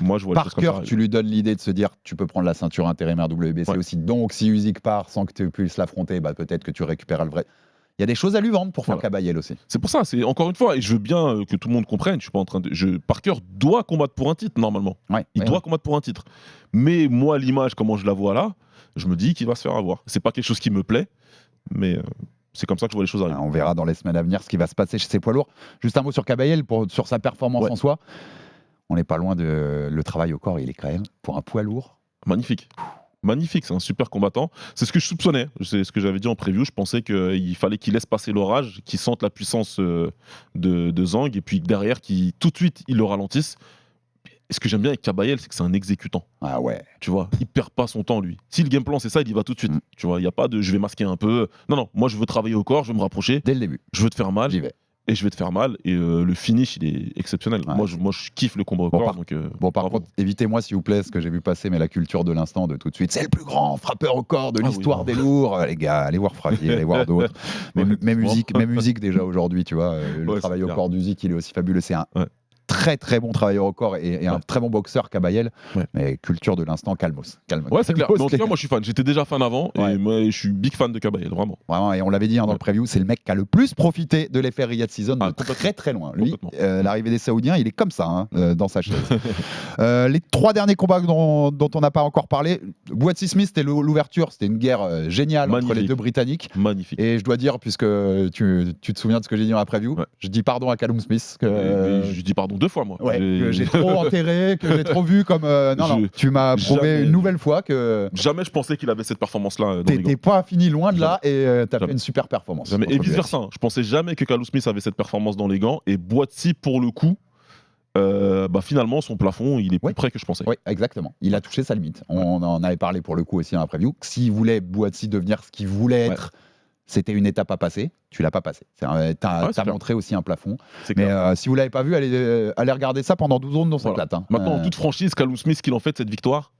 Moi, je vois Parker, tu lui donnes l'idée de se dire tu peux prendre la ceinture intérimaire WBC aussi. Donc, si Usyk part sans que tu puisses l'affronter, peut-être que tu récupéreras le vrai. Il y a des choses à lui vendre pour faire Kabayel aussi. C'est pour ça, c'est encore une fois, et je veux bien que tout le monde comprenne. Je suis pas en train de. Parker doit combattre pour un titre normalement. Il doit combattre pour un titre. Mais moi, l'image, comment je la vois là, je me dis qu'il va se faire avoir. C'est pas quelque chose qui me plaît, mais. C'est comme ça que je vois les choses arriver. On verra dans les semaines à venir ce qui va se passer chez ces poids lourds. Juste un mot sur Kabayel, sur sa performance en soi. On n'est pas loin de le travail au corps, il est quand même, pour un poids lourd. Magnifique. Magnifique, c'est un super combattant. C'est ce que je soupçonnais, c'est ce que j'avais dit en preview. Je pensais qu'il fallait qu'il laisse passer l'orage, qu'il sente la puissance de Zhang, et puis derrière, qu'il tout de suite, il le ralentisse. Et ce que j'aime bien avec Kabayel, c'est que c'est un exécutant. Ah ouais. Tu vois, il perd pas son temps, lui. Si le game plan, c'est ça, il y va tout de suite. Tu vois, il n'y a pas de je vais masquer un peu. Non, moi, je veux travailler au corps, je veux me rapprocher. Dès le début. Je veux te faire mal. J'y vais. Et je vais te faire mal. Et le finish, il est exceptionnel. Moi, je kiffe le combat au corps. Par contre, évitez-moi, s'il vous plaît, ce que j'ai vu passer, mais la culture de l'instant, de tout de suite. C'est le plus grand frappeur au corps de l'histoire des lourds. Les gars, allez voir Fravier, allez voir d'autres. Même musique déjà aujourd'hui, tu vois. Le travail au corps d'Usyk, il est aussi fabuleux. C'est un très très bon travailleur au corps et un très bon boxeur, Kabayel. Mais culture de l'instant, calmos. Ouais, c'est clair. En tout cas, moi je suis fan. J'étais déjà fan avant et moi je suis big fan de Kabayel, vraiment. Vraiment, et on l'avait dit dans le preview, c'est le mec qui a le plus profité de l'effet Riyadh Season de très très loin. Lui, l'arrivée des Saoudiens, il est comme ça dans sa chaise. Les 3 derniers combats dont on n'a pas encore parlé, Buatsi Smith, c'était l'ouverture, c'était une guerre géniale entre les 2 Britanniques. Magnifique. Et je dois dire, puisque tu te souviens de ce que j'ai dit dans la preview, je dis pardon à Callum Smith. Je dis pardon 2 fois, moi. Que j'ai trop enterré, que j'ai trop vu comme. Tu m'as prouvé une nouvelle fois que. Jamais je pensais qu'il avait cette performance-là. T'es pas fini loin de là et t'as fait une super performance. Et vice versa. Je pensais jamais que Callum Smith avait cette performance dans les gants. Et Buatsi, pour le coup, finalement, son plafond, il est plus près que je pensais. Oui, exactement. Il a touché sa limite. On en avait parlé pour le coup aussi dans la preview. S'il voulait Buatsi devenir ce qu'il voulait être. C'était une étape à passer, tu l'as pas passé. T'as montré aussi un plafond. Mais si vous l'avez pas vu, allez regarder ça pendant 12 secondes dans cette plate. Maintenant, en toute franchise, Callum Smith, ce qu'il en fait de cette victoire,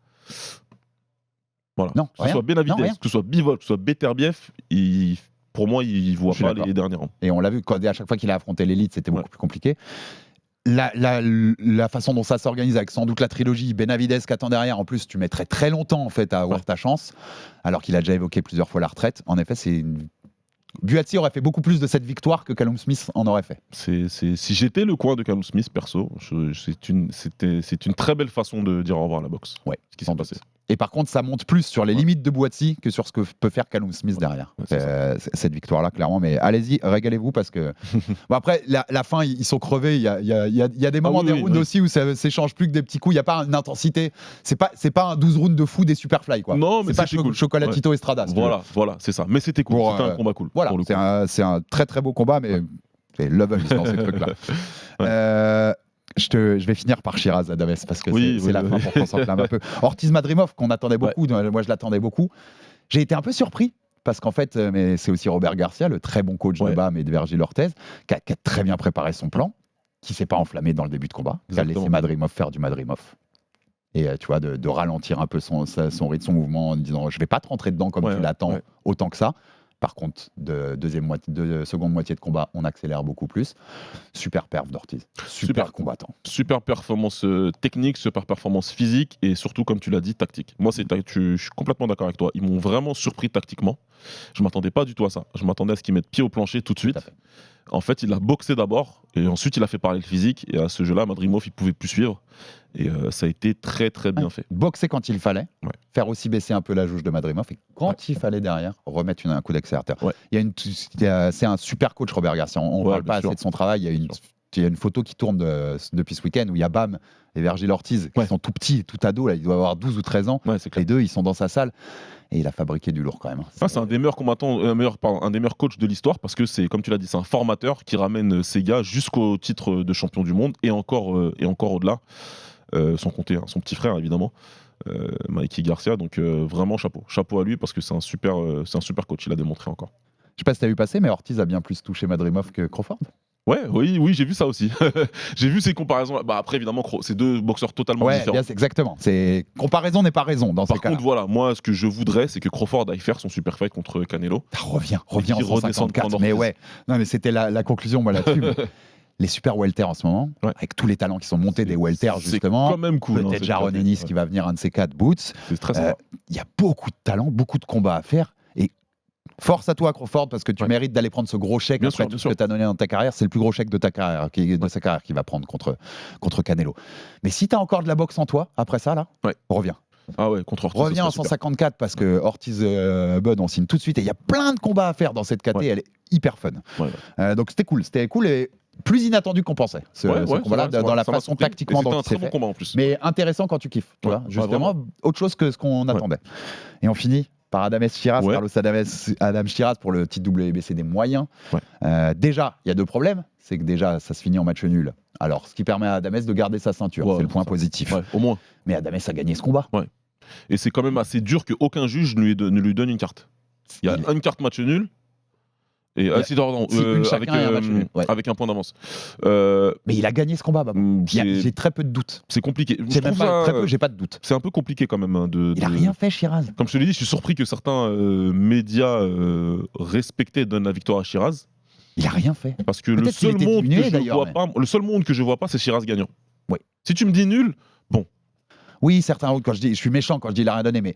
voilà. Non, que ce soit Benavidez, que ce soit Bivol, que ce soit Beterbiev, pour moi, il voit pas les derniers rangs. Et on l'a vu, à chaque fois qu'il a affronté l'élite, c'était beaucoup plus compliqué. La façon dont ça s'organise avec sans doute la trilogie, Benavidez qui attend derrière, en plus tu mettrais très longtemps en fait à avoir ta chance, alors qu'il a déjà évoqué plusieurs fois la retraite. En effet, Buatsi aurait fait beaucoup plus de cette victoire que Callum Smith en aurait fait. Si j'étais le coin de Callum Smith, perso, c'est une très belle façon de dire au revoir à la boxe. Ouais, ce qui s'est passé. Et par contre, ça monte plus sur les limites de Buatsi que sur ce que peut faire Callum Smith derrière. Cette victoire-là, clairement. Mais allez-y, régalez-vous parce que. Après, la fin, ils sont crevés. Il y a des moments des rounds aussi où ça s'échange plus que des petits coups. Il n'y a pas une intensité. C'est pas un 12 rounds de fou des Superfly, quoi. Non, mais c'est pas cool. Chocolatito Estrada. Voilà, c'est ça. Mais c'était cool. C'était un combat cool. Voilà, c'est un très très beau combat, mais c'est level dans ces trucs-là. Je vais finir par Shiraz Adames parce que Oui, c'est oui, la oui. fin pour qu'on s'enflamme un peu. Ortiz Madrimov, qu'on attendait beaucoup, moi je l'attendais beaucoup. J'ai été un peu surpris parce qu'en fait, mais c'est aussi Robert Garcia, le très bon coach de BAM et de Vergil Ortiz, qui a très bien préparé son plan, qui s'est pas enflammé dans le début de combat, qui a laissé Madrimov faire du Madrimov. Et tu vois, de ralentir un peu son rythme, son mouvement en disant je vais pas te rentrer dedans comme tu l'attends autant que ça. Par contre, de seconde moitié de combat, on accélère beaucoup plus. Super perf d'Ortiz. Super combattant. Super performance technique, super performance physique et surtout, comme tu l'as dit, tactique. Moi, je suis complètement d'accord avec toi. Ils m'ont vraiment surpris tactiquement. Je ne m'attendais pas du tout à ça. Je m'attendais à ce qu'ils mettent pied au plancher tout de suite. En fait, il a boxé d'abord et ensuite il a fait parler le physique. Et à ce jeu-là, Madrimov, il ne pouvait plus suivre. Et ça a été très très bien fait. Boxer quand il fallait, faire aussi baisser un peu la jauge de Madrimov et quand il fallait derrière, remettre un coup d'accélérateur. C'est un super coach Robert Garcia. On ne parle pas assez de son travail. Il y a une photo qui tourne depuis ce week-end où il y a Bam et Vergil Ortiz qui sont tout petits, tout ados. Là, il doit avoir 12 ou 13 ans. Les deux, ils sont dans sa salle. Et il a fabriqué du lourd quand même. C'est un des meilleurs combattants, un des meilleurs coachs de l'histoire parce que c'est, comme tu l'as dit, c'est un formateur qui ramène ses gars jusqu'au titre de champion du monde et encore au-delà, sans compter son petit frère évidemment, Mikey Garcia. Donc vraiment chapeau à lui parce que c'est un super coach. Il a démontré encore. Je sais pas si tu as vu passer, mais Ortiz a bien plus touché Madrimov que Crawford. Oui, j'ai vu ça aussi. J'ai vu ces comparaisons. Après, évidemment, c'est deux boxeurs totalement différents. Exactement. Comparaison n'est pas raison dans ces cas-là. Par contre, voilà, moi, ce que je voudrais, c'est que Crawford aille faire son super fight contre Canelo. Reviens en 154. Mais mais c'était la conclusion, moi, là-dessus. Les super welter en ce moment, avec tous les talents qui sont montés des welter, justement. C'est quand même cool. Peut-être Jaron Ennis qui va venir un de ces 4 boots. C'est très sympa. Il y a beaucoup de talents, beaucoup de combats à faire. Et force à toi, Crawford, parce que tu mérites d'aller prendre ce gros chèque après tout ce que tu as donné dans ta carrière. C'est le plus gros chèque de sa carrière qu'il va prendre contre Canelo. Mais si tu as encore de la boxe en toi, après ça, là, reviens. Ah ouais, contre Ortiz. Reviens en 154 parce que Ortiz Bud, on signe tout de suite. Et il y a plein de combats à faire dans cette KT. Elle est hyper fun. Donc c'était cool et plus inattendu qu'on pensait. Ce combat-là, dans la façon tactiquement dont il s'est fait. Combat en plus. Mais intéressant quand tu kiffes. Tu vois, justement, autre chose que ce qu'on attendait. Et on finit par Adames Shiraz, Carlos Adam Shiraz pour le titre WBC des moyens. Déjà, il y a 2 problèmes. C'est que déjà, ça se finit en match nul. Alors, ce qui permet à Adames de garder sa ceinture. C'est le point positif. Au moins. Mais Adames a gagné ce combat. Et c'est quand même assez dur qu'aucun juge ne lui donne une carte. Il y a une carte match nul. Et avec un point d'avance. Mais il a gagné ce combat. J'ai très peu de doutes. C'est compliqué. J'ai pas de doutes. C'est un peu compliqué quand même. Il a rien fait, Shiraz. Comme je te l'ai dit, je suis surpris que certains médias respectés donnent la victoire à Shiraz. Il a rien fait. Parce que le seul monde que je vois pas, c'est Shiraz gagnant. Si tu me dis nul, bon. Oui, certains. Je suis méchant quand je dis il a rien donné, mais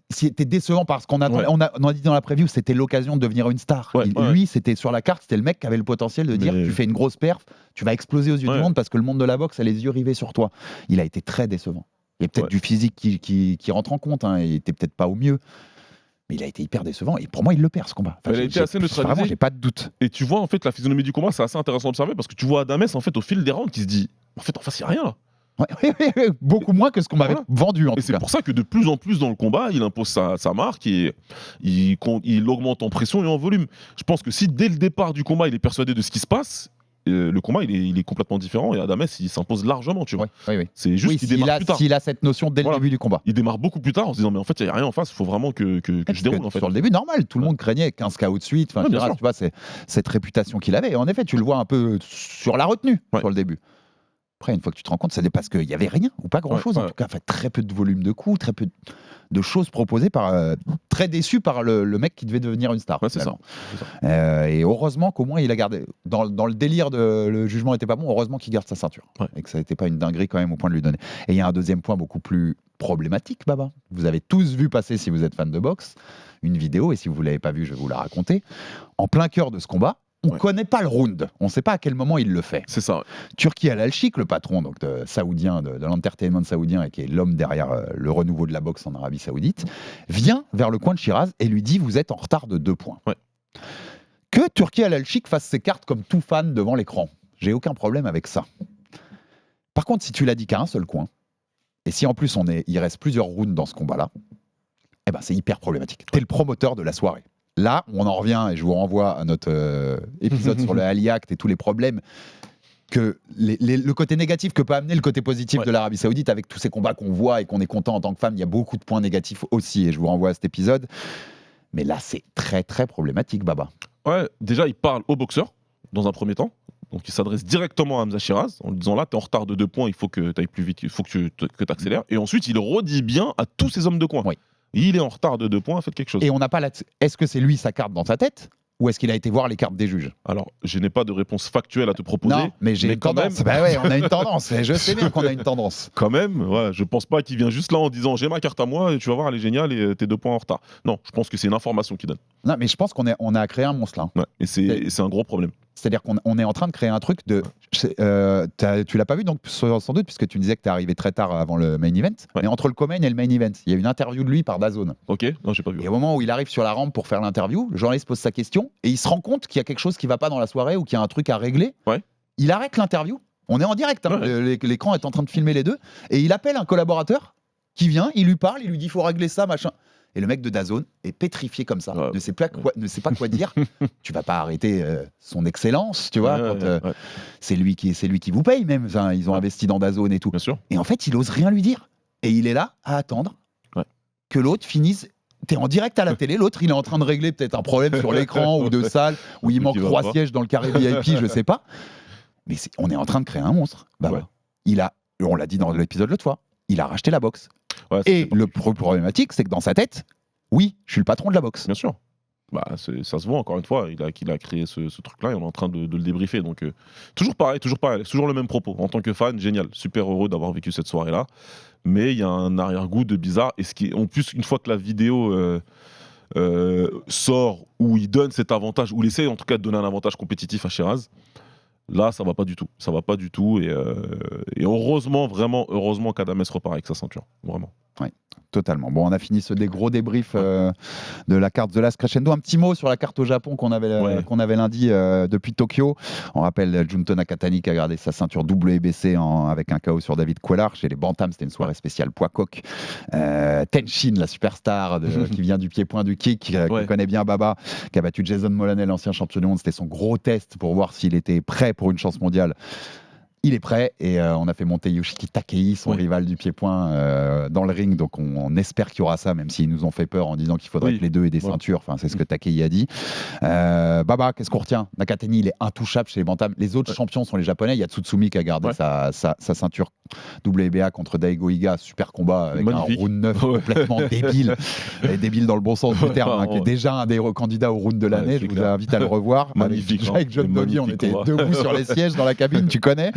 c'était décevant parce qu'on on a dit dans la preview, c'était l'occasion de devenir une star. Lui, c'était sur la carte, c'était le mec qui avait le potentiel de dire tu fais une grosse perf, tu vas exploser aux yeux du monde parce que le monde de la boxe a les yeux rivés sur toi. Il a été très décevant. Il y a peut-être du physique qui rentre en compte, il était peut-être pas au mieux. Mais il a été hyper décevant et pour moi il le perd ce combat. Il a été assez neutralisé. Vraiment, j'ai pas de doute. Et tu vois en fait la physionomie du combat, c'est assez intéressant d'observer parce que tu vois Adames en fait au fil des rounds qui se dit en fait en face il y a rien là. Beaucoup moins que ce qu'on m'avait vendu en tout cas. Et c'est pour ça que de plus en plus dans le combat, il impose sa marque et il augmente en pression et en volume. Je pense que si dès le départ du combat, il est persuadé de ce qui se passe, le combat il est complètement différent et Adames il s'impose largement, tu vois. C'est juste qu'il démarre plus tard. S'il a cette notion dès le début du combat. Il démarre beaucoup plus tard en se disant mais en fait il n'y a rien en face, il faut vraiment que je déroule en fait. Sur le début, normal, tout le monde craignait 15 KO de suite. Tu vois, c'est cette réputation qu'il avait. Et en effet, tu le vois un peu sur la retenue sur le début. Après, une fois que tu te rends compte, c'est parce qu'il n'y avait rien, ou pas grand-chose en tout cas. Très peu de volume de coups, très peu de choses proposées très déçu par le mec qui devait devenir une star. C'est ça. Et heureusement qu'au moins il a gardé. Dans le délire le jugement n'était pas bon, heureusement qu'il garde sa ceinture. Et que ça n'était pas une dinguerie quand même au point de lui donner. Et il y a un deuxième point beaucoup plus problématique, Baba. Vous avez tous vu passer, si vous êtes fan de boxe, une vidéo, et si vous ne l'avez pas vue, je vais vous la raconter. En plein cœur de ce combat, on ne connaît pas le round. On ne sait pas à quel moment il le fait. C'est ça. Turki Al-Alchik, le patron saoudien de l'entertainment saoudien et qui est l'homme derrière le renouveau de la boxe en Arabie Saoudite, vient vers le coin de Shiraz et lui dit vous êtes en retard de 2 points. Que Turki Al-Alchik fasse ses cartes comme tout fan devant l'écran. J'ai aucun problème avec ça. Par contre, si tu l'as dit qu'à un seul coin, et si en plus il reste plusieurs rounds dans ce combat-là, eh ben c'est hyper problématique. T'es le promoteur de la soirée. Là, on en revient, et je vous renvoie à notre épisode sur le Ali Act et tous les problèmes que le côté négatif que peut amener le côté positif de l'Arabie Saoudite avec tous ces combats qu'on voit et qu'on est content en tant que fan, il y a beaucoup de points négatifs aussi, et je vous renvoie à cet épisode. Mais là, c'est très très problématique, Baba. Ouais, déjà, il parle au boxeur dans un premier temps. Donc, il s'adresse directement à Hamza Shiraz en lui disant là, tu es en retard de 2 points, il faut que tu ailles plus vite, il faut que tu accélères. Et ensuite, il redit bien à tous ces hommes de coin. Oui. Il est en retard de 2 points, faites quelque chose. Et on n'a pas est-ce que c'est lui sa carte dans sa tête ou est-ce qu'il a été voir les cartes des juges? Alors, je n'ai pas de réponse factuelle à te proposer. Non, mais j'ai une quand tendance. même- Bah ouais, on a une tendance. Et je sais bien qu'on a une tendance. Quand même, ouais, je pense pas qu'il vient juste là en disant j'ai ma carte à moi et tu vas voir, elle est géniale et t'es 2 points en retard. Non, je pense que c'est une information qu'il donne. Non, mais je pense qu'on a créé un monstre là. Ouais, et c'est un gros problème. C'est-à-dire qu'on est en train de créer un truc de. Tu l'as pas vu donc sans doute puisque tu me disais que tu es arrivé très tard avant le main event. Ouais. Mais entre le co-main et le main event, il y a une interview de lui par DAZN. Ok, non, j'ai pas vu. Et au moment où il arrive sur la rampe pour faire l'interview, le journaliste pose sa question et il se rend compte qu'il y a quelque chose qui va pas dans la soirée ou qu'il y a un truc à régler. Ouais. Il arrête l'interview. On est en direct. Hein. Ouais. L'écran est en train de filmer les deux et il appelle un collaborateur qui vient, il lui parle, il lui dit faut régler ça, machin. Et le mec de DAZN est pétrifié comme ça, Ouais. ne sait pas quoi dire. Tu vas pas arrêter son excellence, tu vois. Ouais. C'est lui qui vous paye même. Enfin, ils ont investi dans DAZN et tout. Bien sûr. Et en fait, il ose rien lui dire. Et il est là à attendre que l'autre finisse. T'es en direct à la télé, l'autre il est en train de régler peut-être un problème sur l'écran ou de salle, où il manque 3 sièges dans le carré VIP, je sais pas. Mais on est en train de créer un monstre. On l'a dit dans l'épisode l'autre fois, il a racheté la boxe. Ouais, Et le problématique, c'est que dans sa tête, oui, je suis le patron de la boxe. Bien sûr. Bah, ça se voit encore une fois, il a créé ce truc-là et on est en train de le débriefer. Donc, toujours pareil, toujours le même propos. En tant que fan, génial, super heureux d'avoir vécu cette soirée-là. Mais il y a un arrière-goût de bizarre. Et en plus, une fois que la vidéo sort, où il donne cet avantage, où il essaie en tout cas de donner un avantage compétitif à Shiraz, là, ça va pas du tout. Ça va pas du tout. Et heureusement, vraiment, heureusement qu'Adames repart avec sa ceinture. Vraiment. Totalement. Bon, on a fini ce gros débrief de la carte The Last Crescendo. Un petit mot sur la carte au Japon qu'on avait lundi depuis Tokyo. On rappelle Junto Nakatani qui a gardé sa ceinture WBC avec un KO sur David Cuellar. Chez les Bantams, c'était une soirée spéciale poids coq. Tenshin, la superstar qui vient du pied-point du kick, qui connaît bien Baba, qui a battu Jason Molaney, l'ancien champion du monde. C'était son gros test pour voir s'il était prêt pour une chance mondiale. Il est prêt et on a fait monter Yoshiki Takei, son rival du pied-point, dans le ring. Donc on espère qu'il y aura ça, même s'ils nous ont fait peur en disant qu'il faudrait que les deux aient des ceintures. Enfin, c'est ce que Takei a dit. Baba, qu'est-ce qu'on retient? Nakatani, il est intouchable chez les bantams. Les autres champions sont les Japonais. Il y a Tsutsumi qui a gardé sa ceinture WBA contre Daigo Iga. Super combat avec magnifique. Un round 9 complètement débile. Et débile dans le bon sens du terme, qui est déjà un des candidats au round de l'année. Je vous invite à le revoir. Magnifique. Avec John Novi, on était debout sur les sièges dans la cabine, tu connais.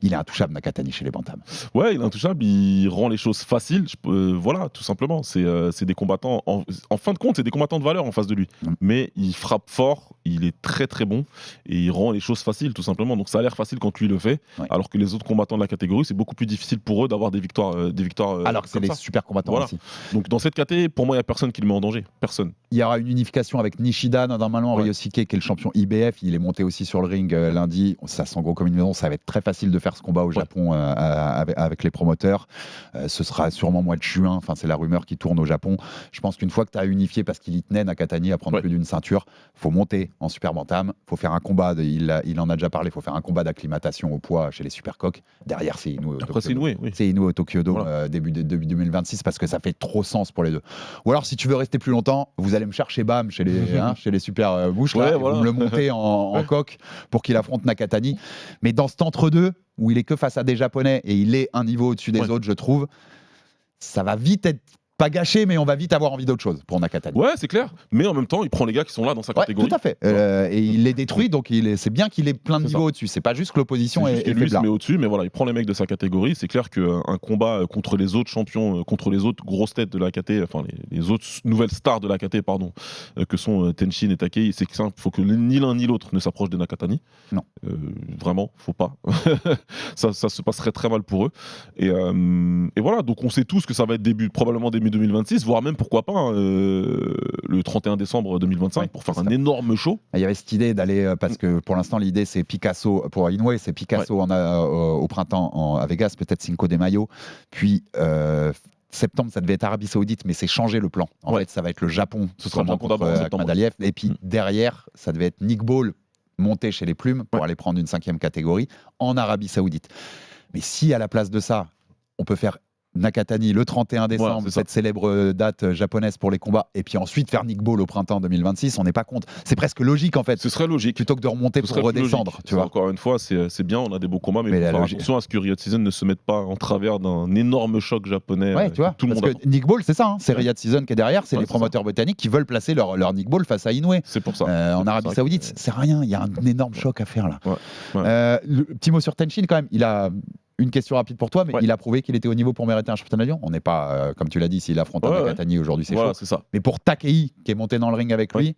Il est intouchable, Nakatani, chez les bantams. Ouais, il est intouchable, il rend les choses faciles. Voilà, tout simplement. C'est des combattants, en fin de compte, c'est des combattants de valeur en face de lui. Mais il frappe fort, il est très très bon et il rend les choses faciles, tout simplement. Donc ça a l'air facile quand lui le fait, alors que les autres combattants de la catégorie, c'est beaucoup plus difficile pour eux d'avoir des victoires. Alors que c'est des super combattants aussi. Donc dans cette catégorie, pour moi, il n'y a personne qui le met en danger. Personne. Il y aura une unification avec Nishida, normalement, Ryosuke, qui est le champion IBF. Il est monté aussi sur le ring lundi. Ça sent gros comme une maison. Ça va être très facile de faire ce combat au Japon avec les promoteurs. Ce sera sûrement mois de juin. Enfin, c'est la rumeur qui tourne au Japon. Je pense qu'une fois que tu as unifié, parce qu'il y tenait Nakatani à prendre plus d'une ceinture, faut monter en super bantam. Faut faire un combat. Il en a déjà parlé. Faut faire un combat d'acclimatation au poids chez les super coqs. Derrière, c'est Inoue. Après, c'est Inoue, oui. C'est Inoue au Tokyo Dome début 2026 parce que ça fait trop sens pour les deux. Ou alors, si tu veux rester plus longtemps, vous allez me chercher Bam chez les super bouches. Vous me le montez en coq pour qu'il affronte Nakatani. Mais dans cet entre-deux, où il est que face à des Japonais et il est un niveau au-dessus des autres, je trouve, ça va vite être pas gâché, mais on va vite avoir envie d'autre chose pour Nakatani. Ouais, c'est clair. Mais en même temps, il prend les gars qui sont là dans sa catégorie. Tout à fait. Et il les détruit, donc c'est bien qu'il ait plein de niveaux au-dessus. C'est pas juste que l'opposition est lui faible. se met au-dessus, mais voilà, il prend les mecs de sa catégorie. C'est clair qu'un combat contre les autres champions, contre les autres grosses têtes de la KT, enfin les autres nouvelles stars de la KT, pardon, que sont Tenshin et Takei, c'est qu'il faut que ni l'un ni l'autre ne s'approche de Nakatani. Non. Vraiment, faut pas. ça se passerait très mal pour eux. Et voilà, donc on sait tous que ça va être probablement début 2026, voire même pourquoi pas le 31 décembre 2025 pour faire un énorme show. Il y avait cette idée d'aller, parce que pour l'instant l'idée c'est Picasso, pour Inoue c'est Picasso au printemps à Vegas, peut-être Cinco de Mayo, puis septembre ça devait être Arabie Saoudite, mais c'est changé le plan. En fait ça va être le Japon, ce sera le Japon d'abord en septembre. Akmadaliev, et puis derrière ça devait être Nick Ball monter chez les plumes pour aller prendre une 5e catégorie en Arabie Saoudite. Mais si à la place de ça, on peut faire Nakatani le 31 décembre, c'est ça. cette célèbre date japonaise pour les combats, et puis ensuite faire Nick Ball au printemps 2026, on n'est pas contre. C'est presque logique en fait. Ce serait logique. Plutôt que de remonter Ce pour serait plus redescendre, logique. tu vois. Encore une fois, c'est bien, on a des beaux combats, mais Mais il faut la faire logique- attention à ce que Riyad Season ne se mette pas en travers d'un énorme choc japonais. Ouais, tu vois, que tout le parce monde que attend. Nick Ball, c'est ça, hein, c'est Ouais. Riyad Season qui est derrière, c'est Ouais, les c'est promoteurs britanniques qui veulent placer leur Nick Ball face à Inoue. C'est pour ça. En C'est pour Arabie ça Saoudite, que- c'est rien, il y a un énorme choc à faire là. Ouais. Le petit mot sur Tenshin quand même, il a une question rapide pour toi, mais Ouais. il a prouvé qu'il était au niveau pour mériter un championnat de Lyon. On n'est pas, comme tu l'as dit, s'il affronte un Ouais, Nakatani aujourd'hui, c'est Voilà, chaud. c'est ça. Mais pour Takei, qui est monté dans le ring avec lui,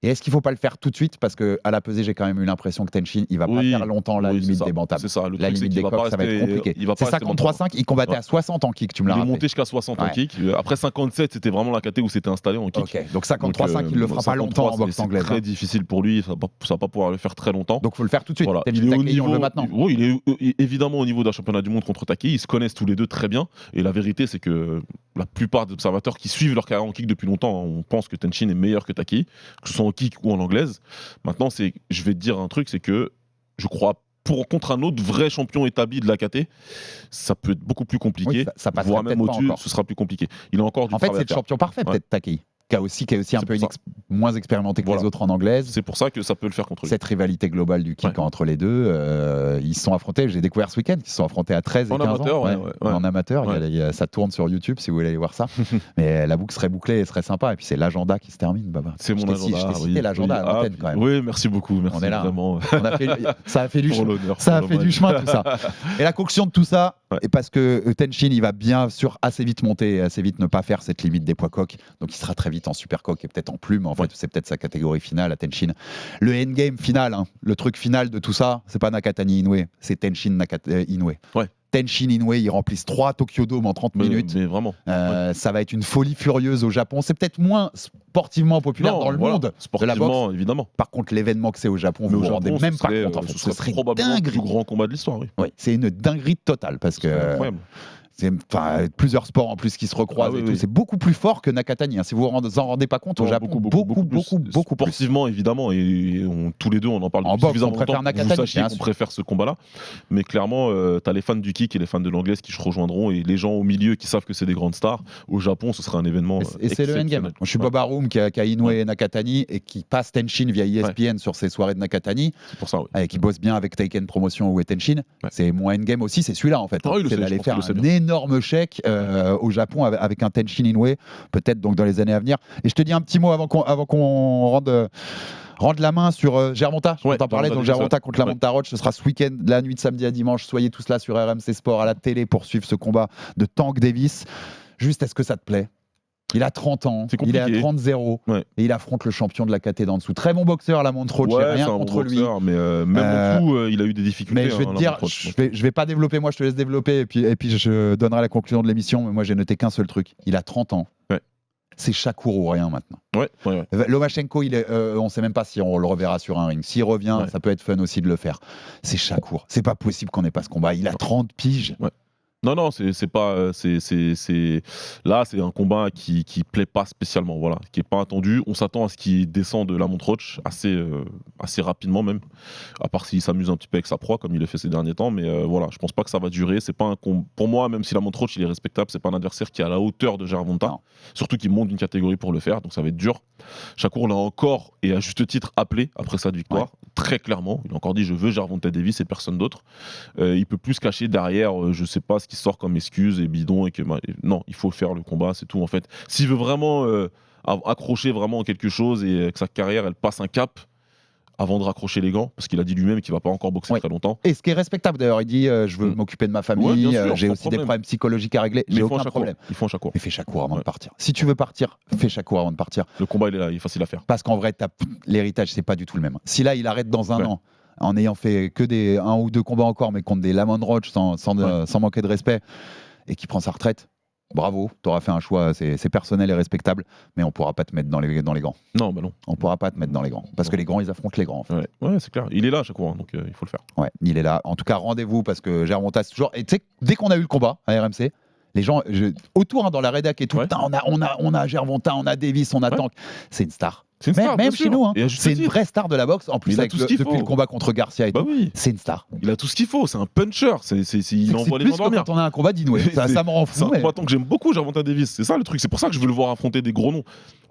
et est-ce qu'il ne faut pas le faire tout de suite? Parce qu'à la pesée, j'ai quand même eu l'impression que Tenshin, il va pas Oui. faire longtemps la Oui, c'est limite ça. des bantables. C'est ça. Le La truc, c'est limite qu'il des va pas coques, ça va être rester- compliqué. il va pas C'est rester 53-5, il combattait Ouais. à 60 en kick, tu me l'as Il est rappelé. monté jusqu'à 60 en Ouais. kick. Après 57, c'était vraiment la caté où c'était installé en kick. Ok, donc 53-5, Donc, il le fera pas 53, longtemps en boxe c'est anglaise. très hein. difficile pour lui, ça va pas pouvoir le faire très longtemps. Donc il faut le faire tout de suite. Voilà. Tenshin Il est au Takei, on le veut niveau, maintenant. oui, il est évidemment au niveau d'un championnat du monde contre Takei. Ils se connaissent tous les deux très bien. Et la vérité, c'est que la plupart des observateurs qui suivent leur carrière en kick depuis longtemps, on pense que Tenshin est meilleur que Takei, que ce soit en kick ou en anglaise. Maintenant, je vais te dire un truc, c'est que je crois contre un autre vrai champion établi de la KT, ça peut être beaucoup plus compliqué, Oui, ça passerait voire même peut-être pas au-dessus, encore. ce sera plus compliqué. Il a encore du En fait, travail c'est à le faire. champion parfait, Ouais. peut-être Takei, qui a aussi un C'est peu pour ça. moins expérimenté que Voilà. les autres en anglaise. C'est pour ça que ça peut le faire contre lui. Cette rivalité globale du kick Ouais. entre les deux, ils se sont affrontés, j'ai découvert ce week-end, ils se sont affrontés à 13 et En 15 amateur, ans. ouais. En amateur, ça tourne sur YouTube si vous voulez aller voir ça. Mais la boucle serait bouclée et serait sympa. Et puis c'est l'agenda qui se termine, Baba. C'est mon Je agenda. t'ai cité l'agenda à l'antenne quand même. Oui, merci beaucoup. Merci On est là, vraiment On a fait, ça a fait du pour chemin. l'honneur. Ça a pour fait du l'hommage. chemin tout ça. Et la conclusion de tout ça, Ouais. et parce que Tenshin, il va bien sûr assez vite monter et assez vite ne pas faire cette limite des poids coques. Donc il sera très vite en super coque et peut-être en plume. En fait, c'est peut-être sa catégorie finale à Tenshin. Le endgame final, hein, le truc final de tout ça, c'est pas Nakatani Inoue, c'est Tenshin Inoue. Ouais. Tenshin Inoue, ils remplissent 3 Tokyo Dome en 30 minutes. Mais vraiment. Ça va être une folie furieuse au Japon. C'est peut-être moins sportivement populaire Non, dans le voilà, monde de la sportivement, boxe. évidemment. Par contre, l'événement que c'est au Japon, Mais vous au vous rendez Japon, même ce pas serait, compte. En fait. ce Ce serait probablement le plus dingue. grand combat de l'histoire. Oui. Oui, c'est une dinguerie totale parce que C'est incroyable. c'est plusieurs sports en plus qui se recroisent Ah oui, et tout. oui. C'est beaucoup plus fort que Nakatani. Hein. Si vous vous en rendez pas compte, au Non, Japon, beaucoup plus. Sportivement, évidemment, et tous les deux, on en parle En depuis boxe, suffisamment on préfère longtemps. Vous Nakatani, sachiez bien qu'on sûr. préfère ce combat-là. Mais clairement, tu as les fans du kick et les fans de l'anglaise qui se rejoindront, et les gens au milieu qui savent que c'est des grandes stars. Au Japon, ce sera un événement. Et c'est le endgame. exceptionnel. Je suis Bob Arum qui a Inoue et Nakatani et qui passe Tenshin via ESPN sur ses soirées de Nakatani C'est pour ça, oui. et qui bosse bien avec Taiken Promotion ou Tenshin. Ouais. C'est mon endgame aussi, c'est celui-là en fait. Ah oui, il le c'est sait, d'aller je pense faire qu'il le un sait bien. énorme chèque au Japon avec un Tenshin Inoue, peut-être donc dans les années à venir. Et je te dis un petit mot avant qu'on rende la main sur Gervonta. Je Ouais, t'en parlais. Gervonta Donc Dixon. Gervonta contre la Ouais. Montaroche, ce sera ce week-end, la nuit de samedi à dimanche. Soyez tous là sur RMC Sport à la télé pour suivre ce combat de Tank Davis. Juste, est-ce que ça te plaît? Il a 30 ans, C'est il est à compliqué. 30-0 Ouais. et il affronte le champion de la KT d'en dessous. Très bon boxeur, la Montroche, j'ai Ouais, rien c'est un contre bon lui. boxeur, mais même en dessous, il a eu des difficultés. Mais je vais te la dire, Montroche. je vais pas développer, moi je te laisse développer et puis je donnerai la conclusion de l'émission. Mais moi j'ai noté qu'un seul truc. Il a 30 ans. Ouais. C'est Shakur ou rien maintenant. Ouais. Lomachenko, on sait même pas si on le reverra sur un ring. S'il revient, Ouais. ça peut être fun aussi de le faire. C'est Shakur. C'est pas possible qu'on ait pas ce combat. Il a 30 piges. Non, c'est pas. Là, c'est un combat qui plaît pas spécialement, voilà, qui est pas attendu. On s'attend à ce qu'il descende de la Montroche assez rapidement même, à part s'il s'amuse un petit peu avec sa proie comme il le fait ces derniers temps. Mais voilà, je pense pas que ça va durer. C'est pas pour moi, même si la Montroche il est respectable, c'est pas un adversaire qui est à la hauteur de Gervonta. Non. Surtout qu'il monte d'une catégorie pour le faire, donc ça va être dur. Shakur l'a encore et à juste titre appelé après sa victoire, très clairement. Il a encore dit je veux Gervonta Davis et personne d'autre. Il peut plus se cacher derrière, je sais pas ce qui sort comme excuse et bidon et que non, il faut faire le combat, c'est tout en fait. S'il veut vraiment accrocher vraiment quelque chose et que sa carrière elle passe un cap avant de raccrocher les gants, parce qu'il a dit lui-même qu'il va pas encore boxer Oui. très longtemps. Et ce qui est respectable d'ailleurs, il dit je veux m'occuper de ma Ouais, famille, bien sûr, j'ai sans aussi des problème. problèmes psychologiques à régler. Mais J'ai il faut un aucun Shakur. problème. Il faut un Shakur. Mais fais Shakur avant Ouais. de partir. Si tu veux partir, fais Shakur avant de partir. Le combat il est là, il est facile à faire. Parce qu'en vrai, l'héritage, c'est pas du tout le même. Si là, il arrête dans un Ouais. an, en ayant fait que un ou deux combats encore, mais contre des Lamont Roach sans manquer de respect, et qui prend sa retraite, bravo, tu auras fait un choix, c'est personnel et respectable, mais on pourra pas te mettre dans les gants. Non, bah non. On pourra pas te mettre dans les gants. Parce que les grands, ils affrontent les grands. En fait. Ouais, c'est clair. Il est là à chaque fois, donc il faut le faire. Ouais, il est là. En tout cas, rendez-vous parce que Gervonta, c'est toujours. Et tu sais, dès qu'on a eu le combat à RMC, les gens autour dans la rédac et tout, Ouais. putain, on a Gervonta, on a Davis, on a Ouais. Tank. C'est une star. C'est une star, Même bien chez sûr. nous, hein. Et à juste C'est une titre. vraie star de la boxe. En plus, Il a avec tout ce qu'il depuis faut. le combat contre Garcia et Bah tout, oui. c'est une star. Il a tout ce qu'il faut, c'est un puncher, il envoie les plus gens que dormir. quand on a un combat d'Inoue. Ça me rend C'est un fou. mais- combattant que j'aime beaucoup, Gervonta Davis. C'est ça le truc. C'est pour ça que je veux le voir affronter des gros noms.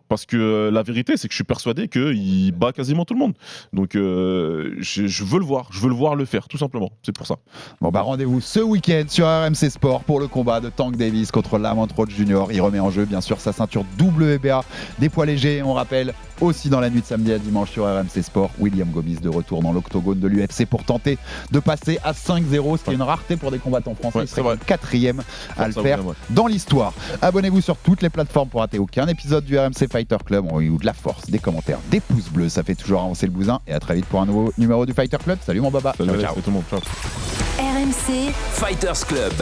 Parce que la vérité, c'est que je suis persuadé qu'il bat quasiment tout le monde. Donc je veux le voir le faire, tout simplement. C'est pour ça. Bon bah rendez-vous ce week-end sur RMC Sport pour le combat de Tank Davis contre Lamont Roach Jr. Il remet en jeu bien sûr sa ceinture WBA des poids légers. On rappelle aussi dans la nuit de samedi à dimanche sur RMC Sport, William Gomis de retour dans l'octogone de l'UFC pour tenter de passer à 5-0, ce qui est une rareté pour des combattants français. Ouais, Il serait c'est vrai. le 4e à le Ça, faire ouais. dans l'histoire. Abonnez-vous sur toutes les plateformes pour rater aucun épisode du RMC Fighter Club. Envoyez-nous de la force, des commentaires, des pouces bleus, ça fait toujours avancer le bousin. Et à très vite pour un nouveau numéro du Fighter Club. Salut mon baba. Salut, Ciao, Alex, ciao. tout le monde. Ciao. RMC Fighters Club.